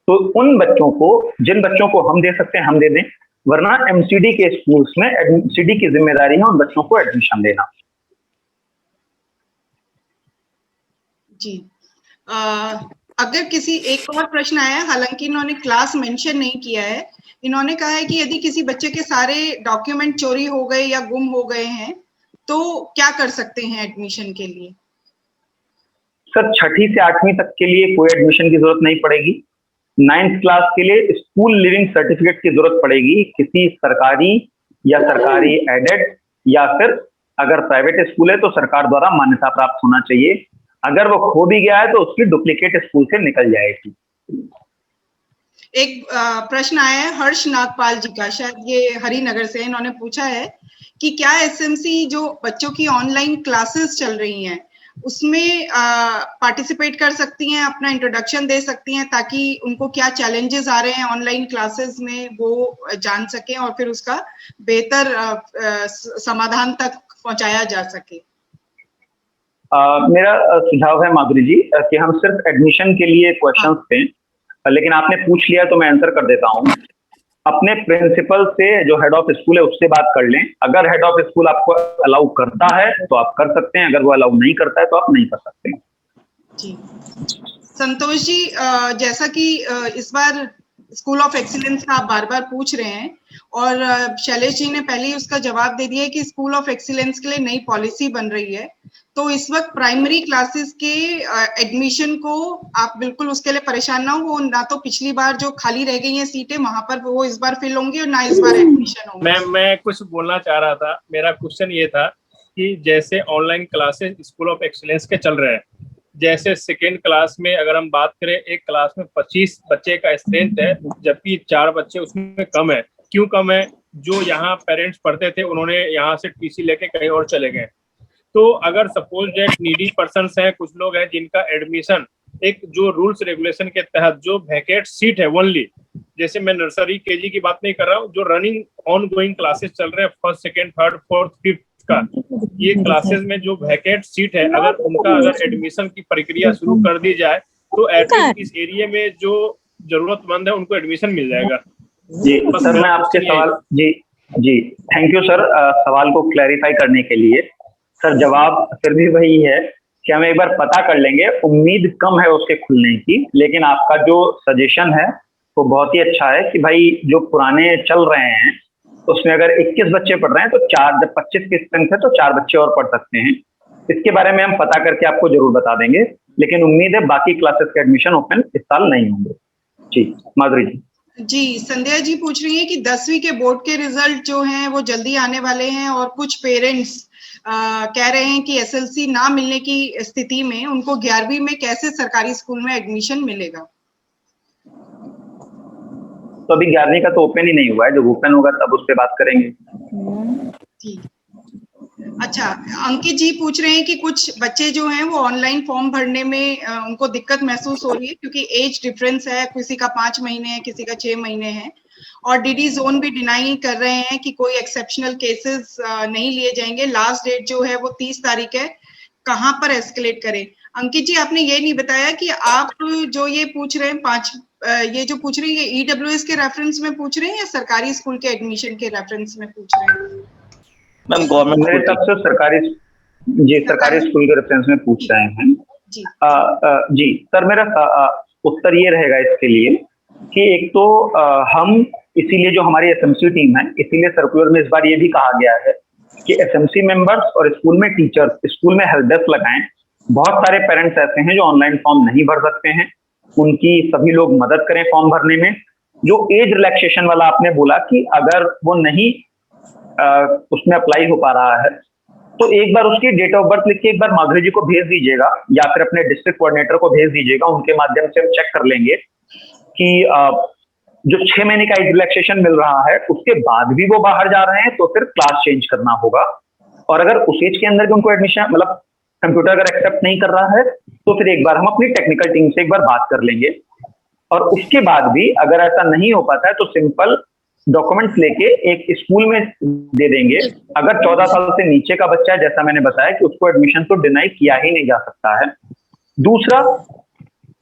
तो उन बच्चों को, जिन बच्चों को हम दे सकते हैं हम दे दें, वरना एमसीडी के स्कूल्स में एमसीडी की जिम्मेदारी है उन बच्चों को एडमिशन देना। जी अगर किसी एक और प्रश्न आया है, हालांकि इन्होंने क्लास मेंशन नहीं किया है, इन्होंने कहा है कि यदि किसी बच्चे के सारे डॉक्यूमेंट चोरी हो गए या गुम हो गए हैं तो क्या कर सकते हैं एडमिशन के लिए? सर छठी से 8वीं तक के लिए कोई एडमिशन की जरूरत नहीं पड़ेगी। 9th क्लास के लिए स्कूल लिविंग सर्टिफिकेट की जरूरत पड़ेगी किसी सरकारी या सरकारी एडेड या फिर अगर प्राइवेट स्कूल है तो सरकार द्वारा मान्यता प्राप्त होना चाहिए। अगर वो खो भी गया है तो उसकी डुप्लीकेट स्कूल से निकल जाएगी। एक प्रश्न आया है हर्ष नागपाल जी का, शायद ये हरिनगर से, इन्होंने पूछा है कि क्या एसएमसी जो बच्चों की ऑनलाइन क्लासेस चल रही हैं उसमें पार्टिसिपेट कर सकती हैं, अपना इंट्रोडक्शन दे सकती हैं ताकि उनको क्या चैलेंजेस आ रहे हैं ऑनलाइन क्लासेस में वो जान सकें और फिर उसका बेहतर समाधान तक पहुंचाया जा सके। मेरा सुझाव है माधुरी जी कि हम सिर्फ एडमिशन के लिए क्वेश्चंस थे, लेकिन आपने पूछ लिया तो मैं आंसर कर देता हूं। अपने प्रिंसिपल से जो हेड ऑफ स्कूल है उससे बात कर लें, अगर हेड ऑफ स्कूल आपको अलाउ करता है तो आप कर सकते हैं, अगर वो अलाउ नहीं करता है तो आप नहीं कर सकते। जी संतोष जी, जैसा कि इस बार स्कूल ऑफ एक्सीलेंस का आप बार बार पूछ रहे हैं और शैलेश जी ने पहले ही उसका जवाब दे दिया है कि स्कूल ऑफ एक्सीलेंस के लिए नई पॉलिसी बन रही है, तो इस वक्त प्राइमरी क्लासेस के एडमिशन को आप बिल्कुल उसके लिए परेशान ना हो, वो ना तो पिछली बार जो खाली रह गई हैं सीटें वहां पर वो इस बार फिल होंगी और ना इस बार एडमिशन होंगे। मैं कुछ बोलना चाह रहा था। मेरा क्वेश्चन ये था कि जैसे online classes school of excellence के चल रहे हैं, जैसे सेकेंड क्लास में अगर हम बात करें एक क्लास में 25 बच्चे का स्ट्रेंथ है जबकि 4 बच्चे उसमें कम है। क्यों कम है? जो यहाँ पेरेंट्स पढ़ते थे उन्होंने यहाँ से टीसी लेके कहीं और चले गए। तो अगर सपोज डेट नीडी पर्सन्स हैं, कुछ लोग हैं जिनका एडमिशन एक जो रूल्स रेगुलेशन के तहत जो वैकेंट सीट है ओनली, जैसे मैं नर्सरी केजी की बात नहीं कर रहा हूँ, जो रनिंग ऑन गोइंग क्लासेस चल रहे हैं first second third fourth fifth का, ये क्लासेस में जो वैकेंट सीट है अगर उनका अगर एडमिशन की प्रक्रिया शुरू कर दी जाए तो एटलीस्ट इस एरिया में जो जरूरतमंद है उनको एडमिशन मिल जाएगा। जी सर मैं आपके सवाल जी थैंक यू सर सवाल को क्लैरिफाई करने के लिए। सर जवाब फिर भी वही है कि हम एक बार पता कर लेंगे, उम्मीद कम है उसके खुलने की, लेकिन आपका जो सजेशन है वो बहुत ही अच्छा है कि भाई जो पुराने चल रहे हैं उसमें अगर 21 बच्चे पढ़ रहे हैं तो 4, जब 25 की स्ट्रेंथ है तो 4 बच्चे और पढ़ सकते हैं। इसके बारे में हम पता करके आपको जरूर बता देंगे, लेकिन उम्मीद है बाकी क्लासेस के एडमिशन ओपन इस साल नहीं होंगे। जी माधुरी जी। जी, संध्या जी पूछ रही है कि 10वीं के बोर्ड के रिजल्ट जो हैं वो जल्दी आने वाले हैं और कुछ पेरेंट्स कह रहे हैं कि एसएलसी ना मिलने की स्थिति में उनको 11वीं में कैसे सरकारी स्कूल में एडमिशन मिलेगा। तो अभी 11वीं का तो ओपन ही नहीं हुआ है, जब ओपन होगा तब उस पर बात करेंगे। ठीक। अच्छा, अंकित जी पूछ रहे हैं कि कुछ बच्चे जो हैं वो ऑनलाइन फॉर्म भरने में उनको दिक्कत महसूस हो रही है क्योंकि एज डिफरेंस है, किसी का 5 महीने है, किसी का 6 महीने है और डीडी जोन भी डिनाई कर रहे हैं कि कोई एक्सेप्शनल केसेस नहीं लिए जाएंगे। लास्ट डेट जो है वो 30 तारीख है, कहाँ पर एस्केलेट करें? अंकित जी, आपने ये नहीं बताया कि आप जो ये पूछ रहे हैं ये जो पूछ रहे हैं ये ईडब्ल्यूएस के रेफरेंस में पूछ रहे हैं या सरकारी स्कूल के एडमिशन के रेफरेंस में पूछ रहे हैं? मैम गवर्नमेंट मेरे तरफ से सरकारी स्कूल के रेफरेंस में पूछ रहे हैं जी। जी सर, मेरा उत्तर ये रहेगा इसके लिए कि एक तो हम इसीलिए जो हमारी एसएमसी टीम है, इसीलिए सर्कुलर में इस बार ये भी कहा गया है कि एसएमसी मेंबर्स और स्कूल में टीचर्स स्कूल में हेल्प डेस्क लगाएं। बहुत सारे पेरेंट्स ऐसे हैं जो ऑनलाइन फॉर्म नहीं भर सकते हैं, उनकी सभी लोग मदद करें फॉर्म भरने में। जो एज रिलैक्सेशन वाला आपने बोला कि अगर वो नहीं उसमें अप्लाई हो पा रहा है तो एक बार उसकी डेट ऑफ बर्थ लिख के एक बार माधुरी जी को भेज दीजिएगा या फिर अपने डिस्ट्रिक्ट कोऑर्डिनेटर को भेज दीजिएगा, उनके माध्यम से हम चेक कर लेंगे कि जो 6 महीने का एज रिलैक्सेशन मिल रहा है उसके बाद भी वो बाहर जा रहे हैं तो फिर क्लास चेंज करना होगा। और अगर उस एज के अंदर भी उनको एडमिशन मतलब कंप्यूटर अगर एक्सेप्ट नहीं कर रहा है तो फिर एक बार हम अपनी टेक्निकल टीम से एक बार बात कर लेंगे। और उसके बाद भी अगर ऐसा नहीं हो पाता है तो सिंपल डॉक्यूमेंट्स लेके एक स्कूल में दे देंगे। अगर 14 साल से नीचे का बच्चा है, जैसा मैंने बताया कि उसको एडमिशन तो डिनाई किया ही नहीं जा सकता है। दूसरा,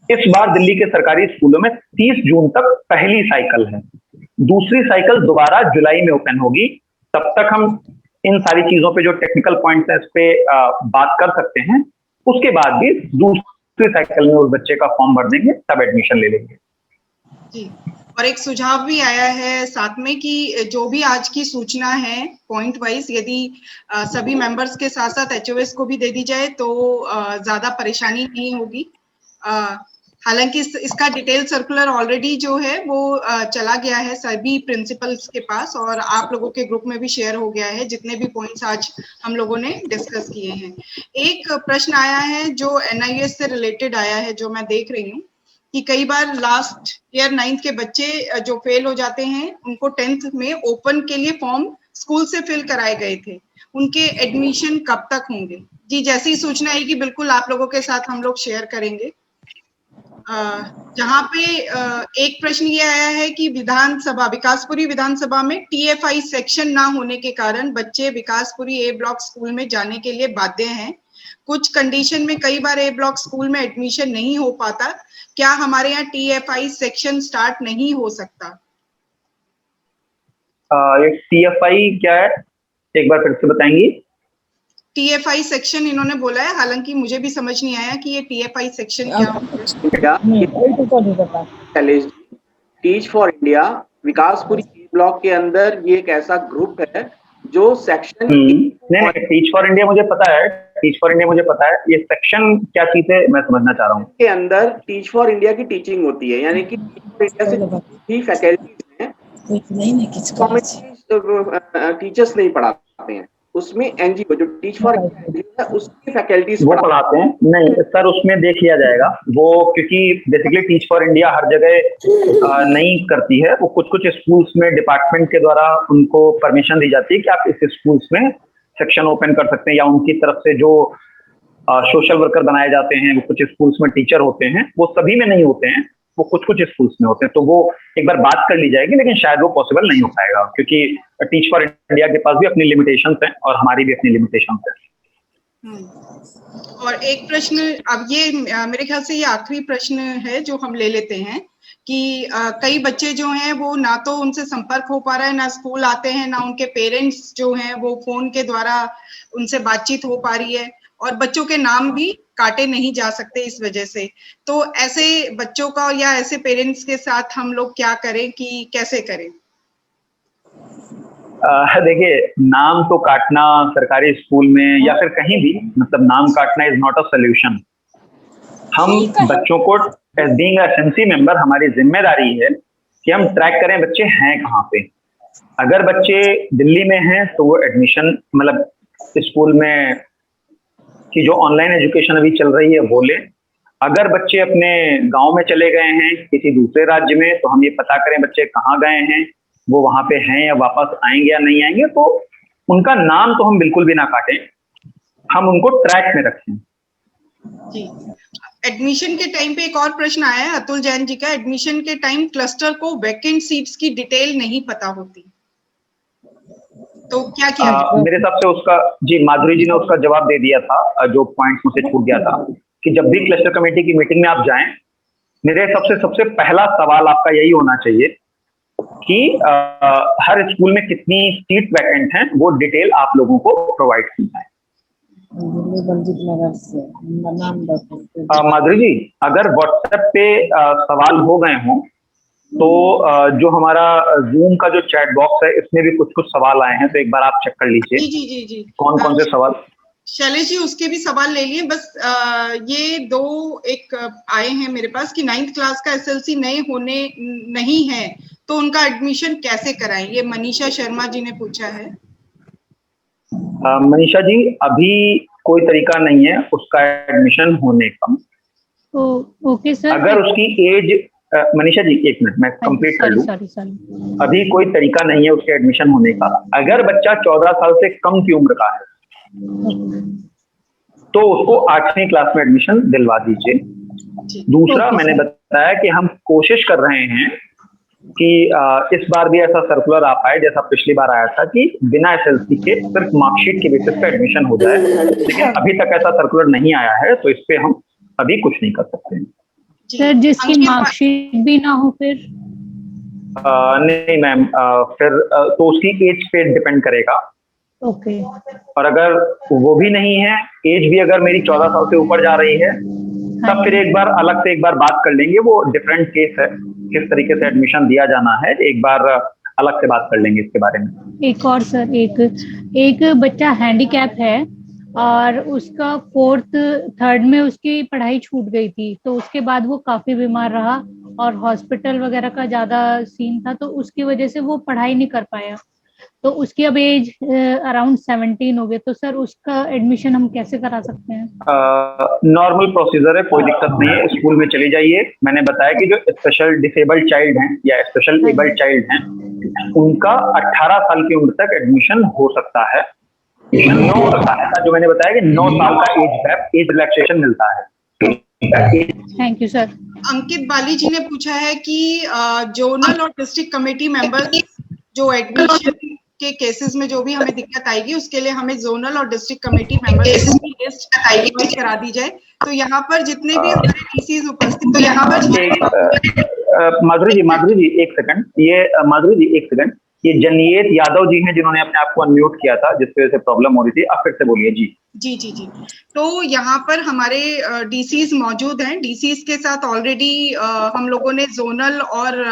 इस बार दिल्ली के सरकारी स्कूलों में 30 जून तक पहली साइकिल है, दूसरी साइकिल दोबारा जुलाई में ओपन होगी। तब तक हम इन सारी चीजों पे जो टेक्निकल पॉइंट्स है इस पे बात कर सकते हैं। उसके बाद भी दूसरी साइकिल में उस बच्चे का फॉर्म भर देंगे, तब एडमिशन ले लेंगे। जी, और एक सुझाव भी आया है साथ में कि जो भी आज की सूचना है पॉइंट वाइज यदि सभी मेंबर्स के साथ साथ एचओएस को भी दे दी जाए तो ज्यादा परेशानी नहीं होगी। हालांकि इसका डिटेल सर्कुलर ऑलरेडी जो है वो चला गया है सभी प्रिंसिपल्स के पास और आप लोगों के ग्रुप में भी शेयर हो गया है जितने भी पॉइंट्स आज हम लोगों ने डिस्कस किए हैं। एक प्रश्न आया है जो एनआईएस से रिलेटेड आया है, जो मैं देख रही हूँ कि कई बार लास्ट ईयर 9th के बच्चे जो फेल हो जाते हैं उनको 10th में ओपन के लिए फॉर्म स्कूल से फिल कराए गए थे, उनके एडमिशन कब तक होंगे? जी, जैसी सूचना आएगी बिल्कुल आप लोगों के साथ हम लोग शेयर करेंगे। जहाँ पे एक प्रश्न ये आया है कि विकासपुरी विधानसभा में टीएफआई सेक्शन ना होने के कारण बच्चे विकासपुरी ए ब्लॉक स्कूल में जाने के लिए बाध्य हैं। कुछ कंडीशन में कई बार ए ब्लॉक स्कूल में एडमिशन नहीं हो पाता, क्या हमारे यहाँ टीएफआई सेक्शन स्टार्ट नहीं हो सकता? ये टीएफआई क्या है, एक बार फिर से बताएंगी? टीएफआई सेक्शन इन्होंने बोला है, हालांकि मुझे भी समझ नहीं आया कि ये टीएफआई सेक्शन क्या है। Teach for India Vikaspuri block के अंदर ये एक ऐसा ग्रुप है जो सेक्शन नहीं, टीच फॉर इंडिया मुझे पता है, टीच फॉर इंडिया मुझे पता है, ये सेक्शन क्या चीज है मैं समझना चाह रहा हूँ। के अंदर टीच फॉर इंडिया की टीचिंग होती है, यानी कि ही फैकल्टीज हैं, टीचर्स नहीं पढ़ाते हैं, उसमें एनजीओ जो टीच फॉर इंडिया उसकी फैकल्टीज वो पढ़ाते हैं। नहीं सर, उसमें देख लिया जाएगा वो, क्योंकि बेसिकली टीच फॉर इंडिया हर जगह नहीं करती है, वो कुछ कुछ स्कूल्स में डिपार्टमेंट के द्वारा उनको परमिशन दी जाती है कि आप इस स्कूल्स में सेक्शन ओपन कर सकते हैं, या उनकी तरफ से जो सोशल वर्कर बनाए जाते हैं वो कुछ स्कूल्स में टीचर होते हैं, वो सभी में नहीं होते हैं, वो कुछ कुछ स्कूल्स में होते हैं। तो वो एक बार बात कर ली जाएगी, लेकिन शायद वो पॉसिबल नहीं हो पाएगा क्योंकि टीच फॉर इंडिया के पास भी अपनी लिमिटेशंस हैं और हमारी भी अपनी लिमिटेशंस हैं। और एक प्रश्न, अब ये मेरे ख्याल से ये आखिरी प्रश्न है जो हम ले लेते हैं कि कई बच्चे जो हैं वो ना तो उनसे संपर्क हो पा रहा है, ना स्कूल आते हैं, ना उनके पेरेंट्स जो हैं वो फोन के द्वारा उनसे बातचीत हो पा रही है और बच्चों के नाम भी काटे नहीं जा सकते इस वजह से। तो ऐसे बच्चों का या ऐसे पेरेंट्स के साथ हम लोग क्या करें, कि कैसे करें? देखिए, नाम तो काटना सरकारी स्कूल में या फिर कहीं भी, मतलब नाम काटना इज नॉट अ सोल्यूशन। हम बच्चों को एज बीइंग एसएमसी मेंबर हमारी जिम्मेदारी है कि हम ट्रैक करें बच्चे हैं कहाँ पे। अगर बच्चे दिल्ली में हैं तो वो एडमिशन मतलब स्कूल में कि जो ऑनलाइन एजुकेशन अभी चल रही है वो लें। अगर बच्चे अपने गांव में चले गए हैं किसी दूसरे राज्य में तो हम ये पता करें बच्चे कहाँ गए हैं, वो वहां पे हैं या वापस आएंगे या नहीं आएंगे। तो उनका नाम तो हम बिल्कुल भी ना काटें, हम उनको ट्रैक में रखें। जी, एडमिशन के टाइम पे एक और प्रश्न आया है अतुल जैन जी का। एडमिशन के टाइम क्लस्टर को वैकेंट सीट्स की डिटेल नहीं पता होती, तो क्या किया जाए? मेरे हिसाब से उसका जी माधुरी जी ने उसका जवाब दे दिया था, जो पॉइंट मुझसे छूट गया था कि जब भी क्लस्टर कमेटी की मीटिंग में आप जाएं, मेरे हिसाब से सबसे पहला सवाल आपका यही होना चाहिए कि हर स्कूल में कितनी सीट वैकेंट हैं वो डिटेल आप लोगों को प्रोवाइड की जाए। माधुरी जी, अगर व्हाट्सएप पे सवाल हो गए हों तो जो हमारा जूम का जो चैट बॉक्स है इसमें भी कुछ कुछ सवाल आए हैं, तो एक बार आप चेक कर लीजिए जी जी जी जी कौन कौन से सवाल। शैलेश जी उसके भी सवाल ले लिए, बस ये दो एक आए हैं मेरे पास कि 9th क्लास का एसएलसी नहीं है तो उनका एडमिशन कैसे कराएं, ये मनीषा शर्मा जी ने पूछा है। मनीषा जी, अभी कोई तरीका नहीं है उसका एडमिशन होने का। Okay sir. अगर उसकी एज मनीषा जी एक मिनट मैं कंप्लीट कर लूं। अभी कोई तरीका नहीं है उसके एडमिशन होने का। अगर बच्चा 14 साल से कम की उम्र का है तो उसको 8वीं क्लास में एडमिशन दिलवा दीजिए। दूसरा, मैंने बताया कि हम कोशिश कर रहे हैं कि इस बार भी ऐसा सर्कुलर आ पाए जैसा पिछली बार आया था कि बिना एसएलसी के सिर्फ मार्कशीट के बेसिस पे एडमिशन हो जाए, लेकिन अभी तक ऐसा सर्कुलर नहीं आया है तो इस पे हम अभी कुछ नहीं कर सकते हैं। सर जिसकी मार्कशीट भी ना हो फिर? नहीं मैम, फिर तो उसकी एज पे डिपेंड करेगा। ओके। और अगर वो भी नहीं है, एज भी अगर मेरी 14 साल से ऊपर जा रही है, तब फिर एक बार अलग से एक बार बात कर लेंगे, वो डिफरेंट केस है, किस तरीके से एडमिशन दिया जाना है, एक बार अलग से बात कर लेंगे इसके बारे में। एक और सर, एक बच्चा हैंडीकैप है और उसका 4th 3rd में उसकी पढ़ाई छूट गई थी, तो उसके बाद वो काफी बीमार रहा और हॉस्पिटल वगैरह का ज्यादा सीन था, तो उसकी वजह से वो पढ़ाई नहीं कर पाया। तो उसकी अब एज अराउंड 17 हो गए, तो सर उसका एडमिशन हम कैसे करा सकते हैं? नॉर्मल प्रोसीजर है, कोई दिक्कत नहीं है, स्कूल में चली जाइए। मैंने बताया कि जो स्पेशल डिसेबल्ड चाइल्ड हैं या स्पेशल एबल्ड चाइल्ड हैं उनका 18 साल की उम्र तक एडमिशन हो सकता है। 9 साल, जो मैंने बताया कि 9 साल का एज रिलैक्सेशन मिलता है। Thank you sir. Ankit Bali ji ने पूछा है कि जोनल और डिस्ट्रिक्ट कमेटी मेंबर्स जो एडमिशन के केसेस में जो भी हमें दिक्कत आएगी उसके लिए हमें जोनल और डिस्ट्रिक्ट कमेटी मेंबर्स की लिस्ट प्रोवाइड करा दी जाए। तो यहाँ पर जितने भी हमारे डीसीज उपस्थित, तो यहाँ पर माधुरी जी एक सेकंड, ये माधुरी जी एक सेकंड, ये जनियत यादव जी हैं जिन्होंने अपने आप को अनम्यूट किया था जिसकी वजह से प्रॉब्लम हो रही थी, आप फिर से बोलिए जी। जी जी जी। तो यहाँ पर हमारे डीसीज मौजूद हैं। डीसीज के साथ ऑलरेडी हम लोगों ने जोनल और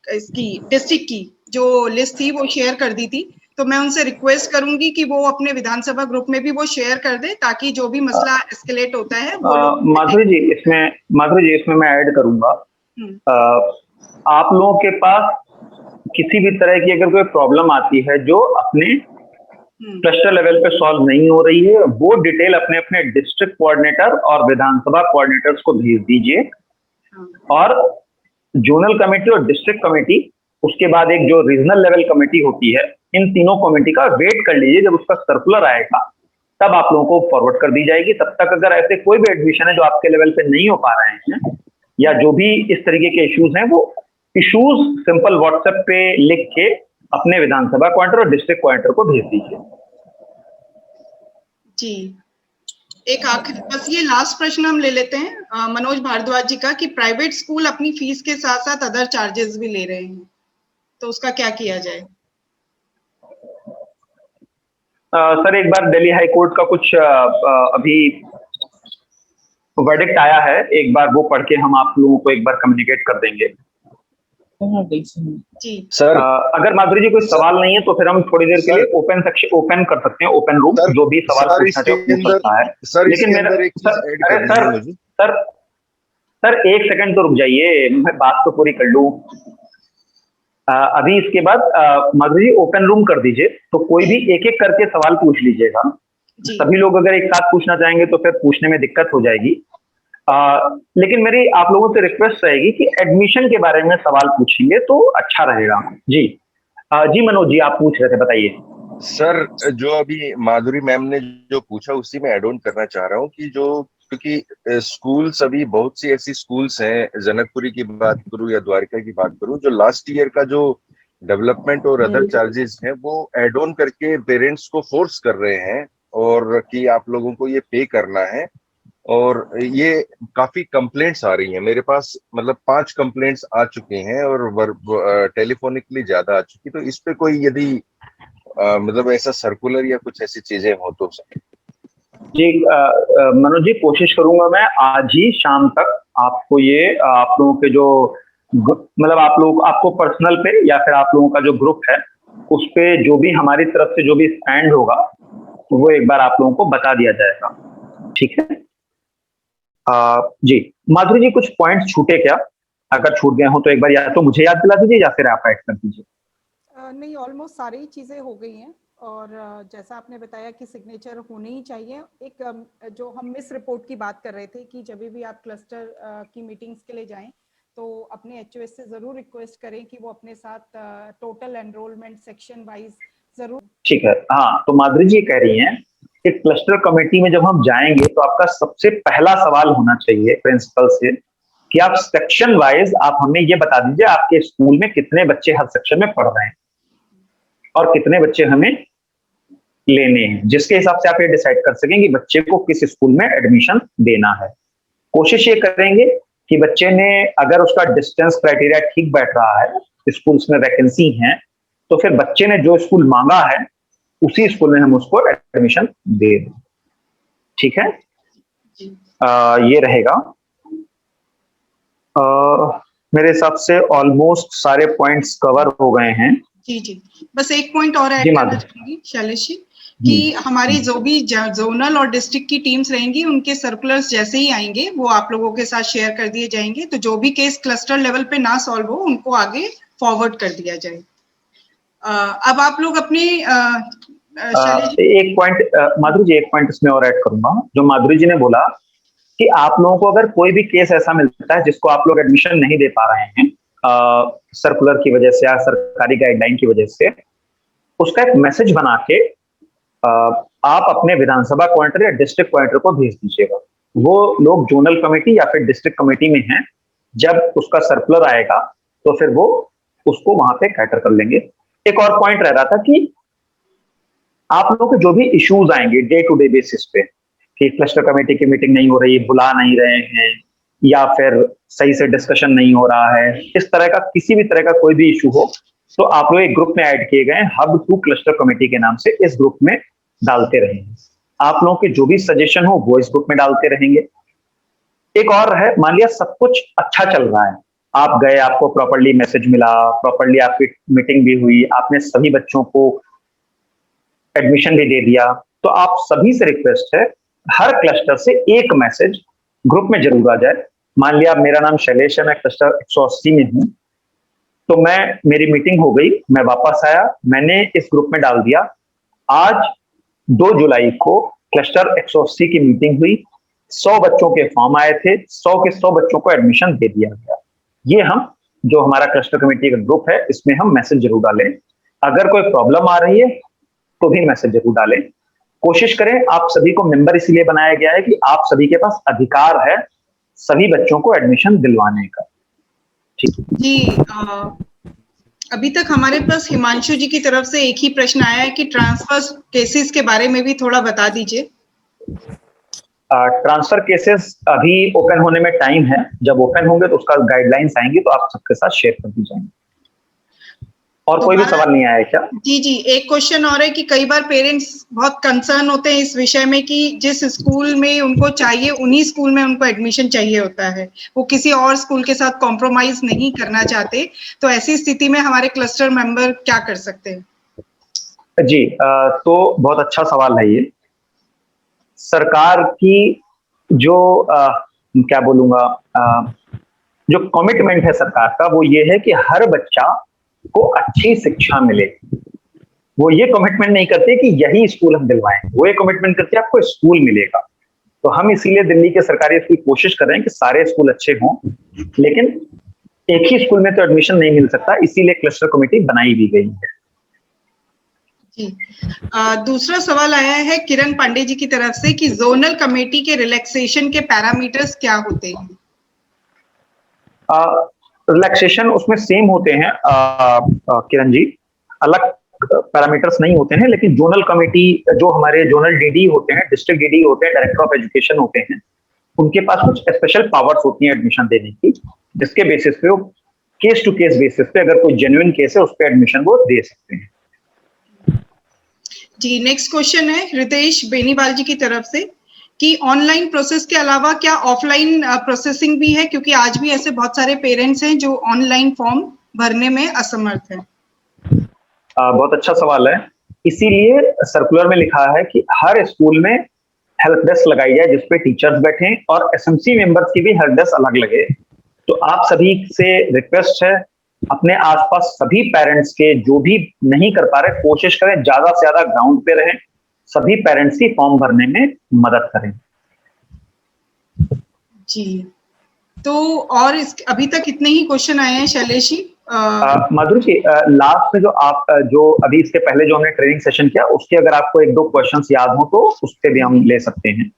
इसकी डिस्ट्रिक्ट की जो लिस्ट थी वो शेयर कर दी थी, तो मैं उनसे रिक्वेस्ट करूंगी कि वो अपने विधानसभा ग्रुप में भी वो शेयर कर दे ताकि जो भी मसला एस्केलेट होता है माधुरी जी इसमें मैं ऐड करूंगा, आप लोगों के पास किसी भी तरह की अगर कोई प्रॉब्लम आती है जो अपने क्लस्टर लेवल पे सॉल्व नहीं हो रही है, वो डिटेल अपने अपने डिस्ट्रिक्ट कोऑर्डिनेटर और विधानसभा कोऑर्डिनेटर्स को भेज दीजिए। और जोनल कमेटी और डिस्ट्रिक्ट कमेटी, उसके बाद एक जो रीजनल लेवल कमेटी होती है, इन तीनों कमेटी का वेट कर लीजिए। जब उसका सर्कुलर आएगा तब आप लोगों को फॉरवर्ड कर दी जाएगी। तब तक अगर ऐसे कोई भी एडमिशन है जो आपके लेवल पे नहीं हो पा रहे हैं या जो भी इस तरीके के इश्यूज हैं, वो इश्यूज सिंपल व्हाट्सएप पे लिख के अपने विधानसभा कोऑर्डिनेटर और डिस्ट्रिक्ट कोऑर्डिनेटर को भेज दीजिए। जी, एक आखिरी बस ये लास्ट प्रश्न हम ले लेते हैं मनोज भारद्वाज जी का कि प्राइवेट स्कूल अपनी फीस के साथ साथ अदर चार्जेस भी ले रहे हैं, तो उसका क्या किया जाए? सर एक बार दिल्ली हाई कोर्ट का कुछ अभी वर्डिक्ट आया है, एक बार वो पढ़ के हम आप लोगों को एक बार कम्युनिकेट कर देंगे। जी सर, अगर माधुरी जी कोई सवाल नहीं है तो फिर हम थोड़ी देर के लिए ओपन सेक्शन ओपन कर सकते हैं, ओपन रूम, जो भी सवाल पूछना चाहे पूछ सकता है। लेकिन मेरा सर एक सेकंड तो रुक जाइए, मैं बात तो पूरी कर लूं। अभी इसके बाद माधुरी जी ओपन रूम कर दीजिए, तो कोई भी एक एक करके सवाल पूछ लीजिएगा। जी सभी लोग अगर एक साथ पूछना चाहेंगे तो फिर पूछने में दिक्कत हो जाएगी। लेकिन मेरी आप लोगों से रिक्वेस्ट रहेगी कि एडमिशन के बारे में सवाल पूछेंगे तो अच्छा रहेगा। जी जी मनोज जी, आप पूछ रहे थे, बताइए। सर, जो अभी माधुरी मैम ने जो पूछा उसी में ऐड ऑन करना चाह रहा हूँ कि जो, क्योंकि स्कूल्स अभी बहुत सी ऐसी स्कूल्स हैं, जनकपुरी की बात करूँ या द्वारका की बात करूँ, जो लास्ट ईयर का जो डेवलपमेंट और अदर चार्जेस हैं वो ऐड ऑन करके पेरेंट्स को फोर्स कर रहे हैं और कि आप लोगों को ये पे करना है। और ये काफी कंप्लेंट्स आ रही हैं मेरे पास, मतलब 5 कंप्लेंट्स आ चुके हैं और टेलीफोनिकली ज्यादा आ चुकी। तो इस पे कोई यदि मतलब ऐसा सर्कुलर या कुछ ऐसी चीजें हो तो सर। जी मनोज जी, कोशिश करूंगा मैं आज ही शाम तक आपको ये आप लोगों के जो मतलब आप लोग आपको पर्सनल पे या फिर आप लोगों का जो ग्रुप है उस पे जो भी हमारी तरफ से जो भी स्टैंड होगा वो एक बार आप लोगों को बता दिया जाएगा। ठीक है। जी माधुरी जी, कुछ पॉइंट्स छूटे क्या? अगर छूट गए हो तो एक बार या तो मुझे याद दिला दीजिए या फिर आप ऐड कर दीजिए। नहीं, ऑलमोस्ट सारी ही चीज़ें हो गई हैं। और जैसा आपने बताया कि सिग्नेचर होने ही चाहिए। एक जो हम मिस रिपोर्ट की बात कर रहे थे कि जब भी आप क्लस्टर की मीटिंग्स के लिए जाएं तो अपने एचओएस से जरूर रिक्वेस्ट करें कि वो अपने साथ टोटल एनरोलमेंट सेक्शन वाइज जरूर। ठीक है। हाँ, तो माधुरी जी कह रही हैं कि क्लस्टर कमेटी में जब हम जाएंगे तो आपका सबसे पहला सवाल होना चाहिए प्रिंसिपल से कि आप सेक्शन वाइज आप हमें ये बता दीजिए आपके स्कूल में कितने बच्चे हर सेक्शन में पढ़ रहे हैं और कितने बच्चे हमें लेने हैं, जिसके हिसाब से आप ये डिसाइड कर सकें कि बच्चे को किस स्कूल में एडमिशन देना है। कोशिश ये करेंगे कि बच्चे ने अगर उसका डिस्टेंस क्राइटेरिया ठीक बैठ रहा है, स्कूल्स में वैकेंसी है, तो फिर बच्चे ने जो स्कूल मांगा है उसी स्कूल में हम उसको एडमिशन दे दें। ठीक है। ये रहेगा। मेरे हिसाब से ऑलमोस्ट सारे पॉइंट्स कवर हो गए हैं। जी जी, बस एक पॉइंट और ऐड करना चाहूंगी शैलेश जी कि हमारी जो भी जोनल और डिस्ट्रिक्ट की टीम्स रहेंगी उनके सर्कुलर्स जैसे ही आएंगे वो आप लोगों के साथ शेयर कर दिए जाएंगे। तो जो भी केस क्लस्टर लेवल पे ना सॉल्व हो उनको आगे फॉरवर्ड कर दिया जाए। अब आप लोग अपने एक पॉइंट माधुरी जी, एक पॉइंट इसमें और ऐड करूंगा। जो माधुरी जी ने बोला कि आप लोगों को अगर कोई भी केस ऐसा मिलता है जिसको आप लोग एडमिशन नहीं दे पा रहे हैं सर्कुलर की वजह से या सरकारी गाइडलाइन की वजह से, उसका एक मैसेज बना के आप अपने विधानसभा क्वार्टर या डिस्ट्रिक्ट क्वार्टर को भेज दीजिएगा। वो लोग जोनल कमेटी या फिर डिस्ट्रिक्ट कमेटी में हैं, जब उसका सर्कुलर आएगा तो फिर वो उसको वहां पे कैटर कर लेंगे। एक और पॉइंट रह रहा था कि आप लोगों के जो भी इश्यूज आएंगे डे टू डे बेसिस पे कि क्लस्टर कमेटी की मीटिंग नहीं हो रही, बुला नहीं रहे हैं या फिर सही से डिस्कशन नहीं हो रहा है, इस तरह का किसी भी तरह का कोई भी इशू हो तो आप लोग एक ग्रुप में ऐड किए गए हब टू क्लस्टर कमेटी के नाम से, इस ग्रुप में डालते रहेंगे। आप लोगों के जो भी सजेशन हो वो इस ग्रुप में डालते रहेंगे। एक और है, मान लिया सब कुछ अच्छा चल रहा है, आप गए, आपको प्रॉपर्ली मैसेज मिला, प्रॉपर्ली आपकी मीटिंग भी हुई, आपने सभी बच्चों को एडमिशन भी दे दिया, तो आप सभी से रिक्वेस्ट है हर क्लस्टर से एक मैसेज ग्रुप में जरूर आ जाए। मान लिया मेरा नाम शैलेश है, मैं क्लस्टर 180 में हूं, तो मेरी मीटिंग हो गई, मैं वापस आया, मैंने इस ग्रुप में डाल दिया आज 2 जुलाई को क्लस्टर 180 की मीटिंग हुई, 100 बच्चों के फॉर्म आए थे, 100 के 100 बच्चों को एडमिशन दे दिया गया। ये हम जो हमारा क्लस्टर कमेटी का ग्रुप है इसमें हम मैसेज जरूर डालें। अगर कोई प्रॉब्लम आ रही है तो भी मैसेज जरूर डालें। कोशिश करें, आप सभी को मेंबर इसीलिए बनाया गया है कि आप सभी के पास अधिकार है सभी बच्चों को एडमिशन दिलवाने का। ठीक जी, अभी तक हमारे पास हिमांशु जी की तरफ से एक ही प्रश्न आया है कि ट्रांसफर केसेस के बारे में भी थोड़ा बता दीजिए। ट्रांसफर केसेस अभी ओपन होने में टाइम है, जब ओपन होंगे तो उसका गाइडलाइंस आएंगी तो आप सबके साथ शेयर कर दी जाएंगे। और कोई भी सवाल नहीं आया क्या? जी जी, एक क्वेश्चन और है कि कई बार पेरेंट्स बहुत कंसर्न होते हैं इस विषय में कि जिस स्कूल में उनको चाहिए उन्हीं स्कूल में उनको एडमिशन चाहिए होता है, वो किसी और स्कूल के साथ कॉम्प्रोमाइज नहीं करना चाहते, तो ऐसी स्थिति में हमारे क्लस्टर मेंबर क्या कर सकते हैं? जी तो बहुत अच्छा सवाल है ये। सरकार की जो क्या बोलूंगा जो कमिटमेंट है सरकार का वो ये है कि हर बच्चा को अच्छी शिक्षा मिले। वो ये कमिटमेंट नहीं करते कि यही स्कूल हम दिलवाएं, वो ये कमिटमेंट करते हैं आपको स्कूल मिलेगा। तो हम इसीलिए दिल्ली के सरकारी स्कूल कोशिश कर रहे हैं कि सारे स्कूल अच्छे हों, लेकिन एक ही स्कूल में तो एडमिशन नहीं मिल सकता, इसीलिए क्लस्टर कमेटी बनाई भी गई है। जी। दूसरा सवाल आया है किरण पांडे जी की तरफ से कि जोनल कमेटी के रिलैक्सेशन के पैरामीटर्स क्या होते हैं? रिलैक्सेशन उसमें सेम होते हैं किरण जी, अलग पैरामीटर्स नहीं होते हैं, लेकिन जोनल कमेटी जो हमारे जोनल डीडी होते हैं, डिस्ट्रिक्ट डीडी होते हैं, डायरेक्टर ऑफ एजुकेशन होते हैं, उनके पास कुछ स्पेशल पावर्स होती हैं एडमिशन देने की, जिसके बेसिस पे वो केस टू केस बेसिस पे अगर कोई जेन्युइन केस है उस पर एडमिशन वो दे सकते हैं। जी, नेक्स्ट क्वेश्चन है रितेश बेनीवाल जी की तरफ से कि ऑनलाइन प्रोसेस के अलावा क्या ऑफलाइन प्रोसेसिंग भी है, क्योंकि आज भी ऐसे बहुत सारे पेरेंट्स हैं जो ऑनलाइन फॉर्म भरने में असमर्थ हैं। बहुत अच्छा सवाल है। इसीलिए सर्कुलर में लिखा है कि हर स्कूल में हेल्प डेस्क लगाई जाए जिसपे टीचर्स बैठे और एसएमसी मेंबर्स की भी हेल्प डेस्क अलग लगे। तो आप सभी से रिक्वेस्ट है, अपने आसपास सभी पेरेंट्स के जो भी नहीं कर पा रहे, कोशिश करें ज्यादा से ज्यादा ग्राउंड पे रहें, सभी पेरेंट्स की फॉर्म भरने में मदद करें। जी, तो और अभी तक इतने ही क्वेश्चन आए हैं शैलेश जी। माधुरी जी, लास्ट में जो अभी इसके पहले जो हमने ट्रेनिंग सेशन किया उसके अगर आपको एक दो क्वेश्चंस याद हो तो उस पे भी हम ले सकते हैं।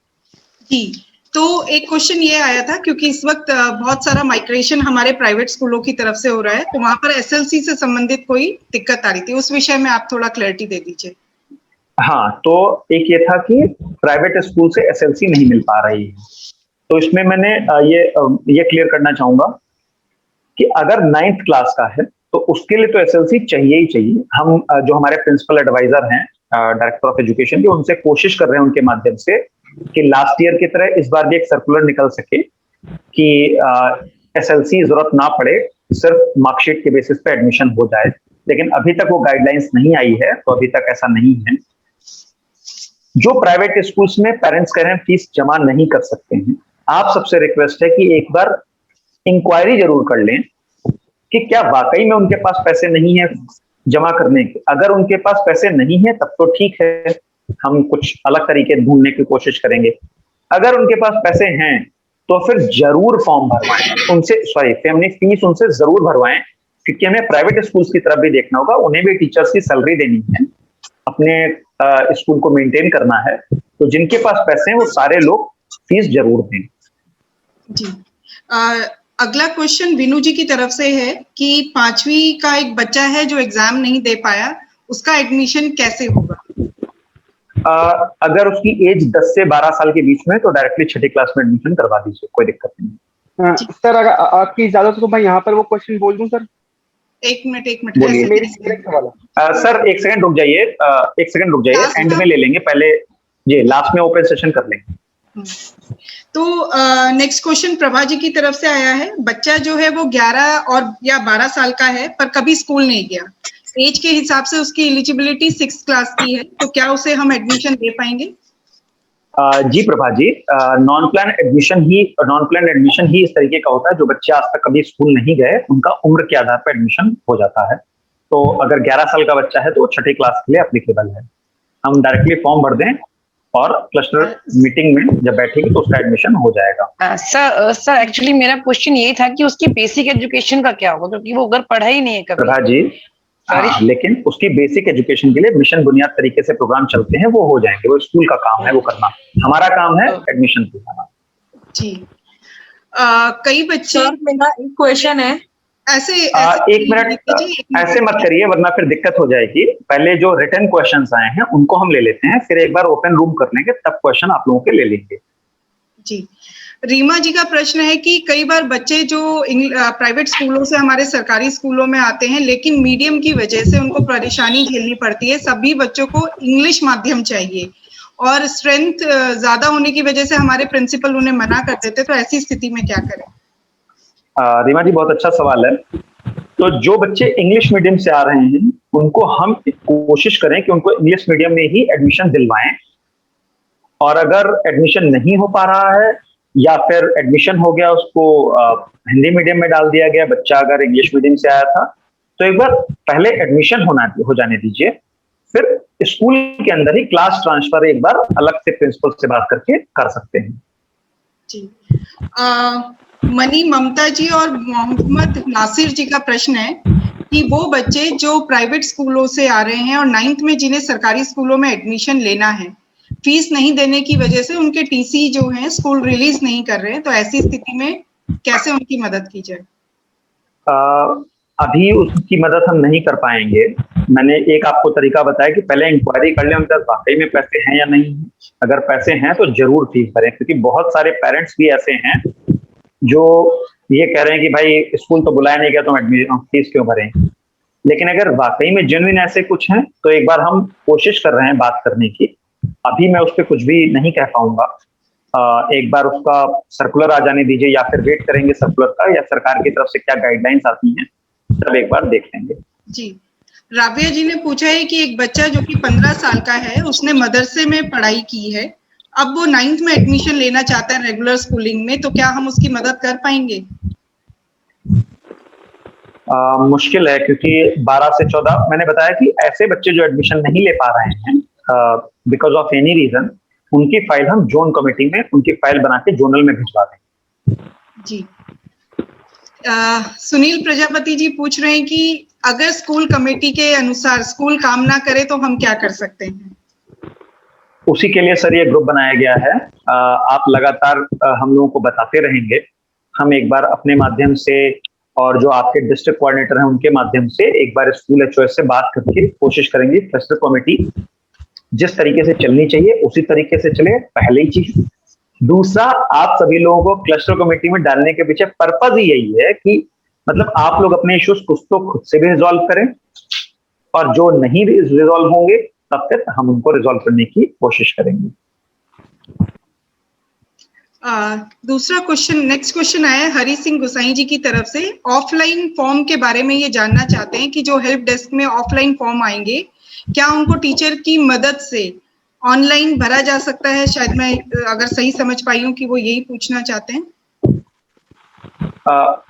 जी, तो एक क्वेश्चन ये आया था क्योंकि इस वक्त बहुत सारा माइग्रेशन हमारे प्राइवेट स्कूलों की तरफ से हो रहा है, तो वहां पर एसएलसी से संबंधित कोई दिक्कत आ रही थी, उस विषय में आप थोड़ा क्लैरिटी दे दीजिए। हाँ, तो एक ये था कि प्राइवेट स्कूल से एसएलसी नहीं मिल पा रही है, तो इसमें मैंने ये क्लियर करना चाहूंगा कि अगर 9th क्लास का है तो उसके लिए तो एसएलसी चाहिए ही चाहिए। हम जो हमारे प्रिंसिपल एडवाइजर हैं डायरेक्टर ऑफ एजुकेशन के, उनसे कोशिश कर रहे हैं उनके माध्यम से कि लास्ट ईयर की तरह इस बार भी एक सर्कुलर निकल सके कि एसएलसी जरूरत ना पड़े, सिर्फ मार्कशीट के बेसिस पे एडमिशन हो जाए, लेकिन अभी तक वो गाइडलाइंस नहीं आई है, तो अभी तक ऐसा नहीं है। जो प्राइवेट स्कूल्स में पेरेंट्स कह रहे हैं फीस जमा नहीं कर सकते हैं, आप सबसे रिक्वेस्ट है कि एक बार इंक्वायरी जरूर कर लें कि क्या वाकई में उनके पास पैसे नहीं है जमा करने के। अगर उनके पास पैसे नहीं है तब तो ठीक है, हम कुछ अलग तरीके ढूंढने की कोशिश करेंगे। अगर उनके पास पैसे हैं तो फिर जरूर फॉर्म भरवाएं उनसे, अपनी फीस उनसे जरूर भरवाएं, क्योंकि हमें प्राइवेट स्कूल्स की तरफ भी देखना होगा, उन्हें भी टीचर्स की सैलरी देनी है, अपने स्कूल को मेंटेन करना है। तो जिनके पास पैसे हैं वो सारे लोग फीस जरूर दें। जी, अगला क्वेश्चन विनू जी की तरफ से है कि 5वीं का एक बच्चा है जो एग्जाम नहीं दे पाया, उसका एडमिशन कैसे होगा? अगर उसकी एज 10 से 12 साल के बीच में तो डायरेक्टली 6ठी क्लास में एडमिशन करवा दीजिए, कोई दिक्कत नहीं। सर अगर आपकी इजाजत हो तो मैं यहाँ पर वो क्वेश्चन बोल दूं सर। एक मिनट बोलिए। सर एक सेकंड रुक जाइए, एंड में ले लेंगे, पहले जी लास्ट में ओपन सेशन कर लेंगे। तो नेक्स्ट क्वेश्चन प्रभा जी की तरफ से आया है, बच्चा जो है वो 11 और या 12 साल का है पर कभी स्कूल नहीं गया, एज के हिसाब से उसकी एलिजिबिलिटी 6th क्लास की है, तो क्या उसे हम एडमिशन दे पाएंगे? जी Prabha ji, non plan admission ही इस तरीके का होता है, जो बच्चे आज तक कभी स्कूल नहीं गए उनका उम्र के आधार पर एडमिशन हो जाता है। तो अगर 11 साल का बच्चा है तो वो 6ठी क्लास के लिए एप्लीकेबल है। हम डायरेक्टली फॉर्म भर दें और क्लस्टर मीटिंग में जब बैठेगी तो उसका एडमिशन हो जाएगा। सर एक्चुअली मेरा क्वेश्चन ये था कि उसकी बेसिक एजुकेशन का क्या होगा, क्योंकि वो अगर पढ़ा ही नहीं है कभी। प्रभा जी, लेकिन उसकी बेसिक एजुकेशन के लिए मिशन बुनियाद तरीके से प्रोग्राम चलते हैं, वो हो जाएंगे, वो स्कूल का काम है वो करना, हमारा काम है एडमिशन दिलाना। जी, कई बच्चे, मेरा एक क्वेश्चन है, ऐसे एक मिनट ऐसे मत करिए वरना फिर दिक्कत हो जाएगी। पहले जो रिटर्न क्वेश्चंस आए हैं उनको हम ले लेते हैं, फिर एक बार ओपन रूम कर लेंगे, तब क्वेश्चन आप लोगों के ले लेंगे। जी, रीमा जी का प्रश्न है कि कई बार बच्चे जो प्राइवेट स्कूलों से हमारे सरकारी स्कूलों में आते हैं, लेकिन मीडियम की वजह से उनको परेशानी झेलनी पड़ती है, सभी बच्चों को इंग्लिश माध्यम चाहिए और स्ट्रेंथ ज्यादा होने की वजह से हमारे प्रिंसिपल उन्हें मना कर देते, तो ऐसी स्थिति में क्या करें? रीमा जी, बहुत अच्छा सवाल है। तो जो बच्चे इंग्लिश मीडियम से आ रहे हैं उनको हम कोशिश करें कि उनको इंग्लिश मीडियम में ही एडमिशन दिलवाएं, और अगर एडमिशन नहीं हो पा रहा है या फिर एडमिशन हो गया उसको हिंदी मीडियम में डाल दिया गया, बच्चा अगर इंग्लिश मीडियम से आया था, तो एक बार पहले एडमिशन हो जाने दीजिए, फिर स्कूल के अंदर ही क्लास ट्रांसफर एक बार अलग से प्रिंसिपल से बात करके कर सकते हैं। जी। मनी ममता जी और मोहम्मद नासिर जी का प्रश्न है कि वो बच्चे जो प्राइवेट स्कूलों से आ रहे हैं और 9th में जिन्हें सरकारी स्कूलों में एडमिशन लेना है, फीस नहीं देने की वजह से उनके टीसी जो हैं स्कूल रिलीज नहीं कर रहे हैं, तो ऐसी स्थिति में कैसे उनकी मदद की जाए? अभी उसकी मदद हम नहीं कर पाएंगे। मैंने एक आपको तरीका बताया कि पहले इंक्वायरी कर लें उनके पास वाकई में पैसे हैं या नहीं। अगर पैसे हैं तो जरूर फीस भरें, क्योंकि बहुत सारे पेरेंट्स भी ऐसे हैं जो ये कह रहे हैं कि भाई स्कूल तो बुलाया नहीं गया तो हम फीस क्यों भरें। लेकिन अगर वाकई में जेन्युइन ऐसे कुछ हैं तो एक बार हम कोशिश कर रहे हैं बात करने की। अभी मैं उस पर कुछ भी नहीं कह पाऊंगा। एक बार उसका सर्कुलर आ जाने दीजिए, या फिर वेट करेंगे सर्कुलर का, या सरकार की तरफ से क्या गाइडलाइंस आती हैं तब एक बार देख लेंगे। जी। राबिया जी ने पूछा है कि एक बच्चा जो कि 15 साल का है, उसने मदरसे में पढ़ाई की है, अब वो 9th में एडमिशन लेना चाहता है रेगुलर स्कूलिंग में, तो क्या हम उसकी मदद कर पाएंगे? मुश्किल है, क्योंकि 12 से 14 मैंने बताया कि ऐसे बच्चे जो एडमिशन नहीं ले पा रहे हैं बिकॉज ऑफ एनी रीजन, उनकी फाइल हम जोन कमेटी में उनकी फाइल बना के जोनल में भिजवा दें। जी। सुनील प्रजापति जी पूछ रहे हैं कि अगर स्कूल कमेटी के अनुसार स्कूल काम ना करे तो हम क्या कर सकते हैं? उसी के लिए सर ये ग्रुप बनाया गया है। आप लगातार हम लोगों को बताते रहेंगे। हम एक बार अपने माध्यम से और जो आपके डिस्ट्रिक्ट कोऑर्डिनेटर हैं उनके माध्यम से एक बार स्कूल एचओएस से बात करके कोशिश करेंगे क्लस्टर कमेटी जिस तरीके से चलनी चाहिए उसी तरीके से चले, पहली चीज। दूसरा, आप सभी लोगों को क्लस्टर कमेटी में डालने के पीछे पर्पज ही यही है कि मतलब आप लोग अपने इश्यूज कुछ तो खुद से भी रिजॉल्व करें, और जो नहीं रिजॉल्व होंगे तब तक हम उनको रिजॉल्व करने की कोशिश करेंगे। दूसरा क्वेश्चन, नेक्स्ट क्वेश्चन आया है हरी सिंह गुसाई जी की तरफ से। ऑफलाइन फॉर्म के बारे में ये जानना चाहते हैं कि जो हेल्प डेस्क में ऑफलाइन फॉर्म आएंगे, क्या उनको टीचर की मदद से ऑनलाइन भरा जा सकता है? शायद मैं अगर सही समझ पाई हूँ कि वो यही पूछना चाहते हैं।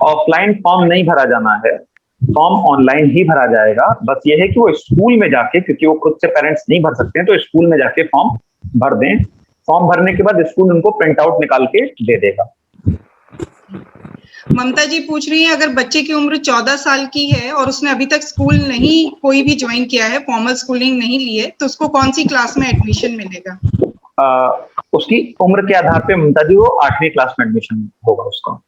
ऑफलाइन फॉर्म नहीं भरा जाना है, फॉर्म ऑनलाइन ही भरा जाएगा। बस ये है कि वो स्कूल में जाके, क्योंकि वो खुद से पेरेंट्स नहीं भर सकते हैं, तो स्कूल में जाके फॉर्म भर दें। फॉर्म भरने के बाद स्कूल उनको प्रिंट आउट निकाल के दे देगा। ममता जी पूछ रही हैं, अगर बच्चे की उम्र 14 साल की है और उसने अभी तक स्कूल नहीं कोई भी ज्वाइन किया है, फॉर्मल स्कूलिंग नहीं ली है, तो उसको कौन सी क्लास में एडमिशन मिलेगा? उसकी उम्र के आधार पे ममता जी वो 8वीं क्लास में एडमिशन होगा उसका।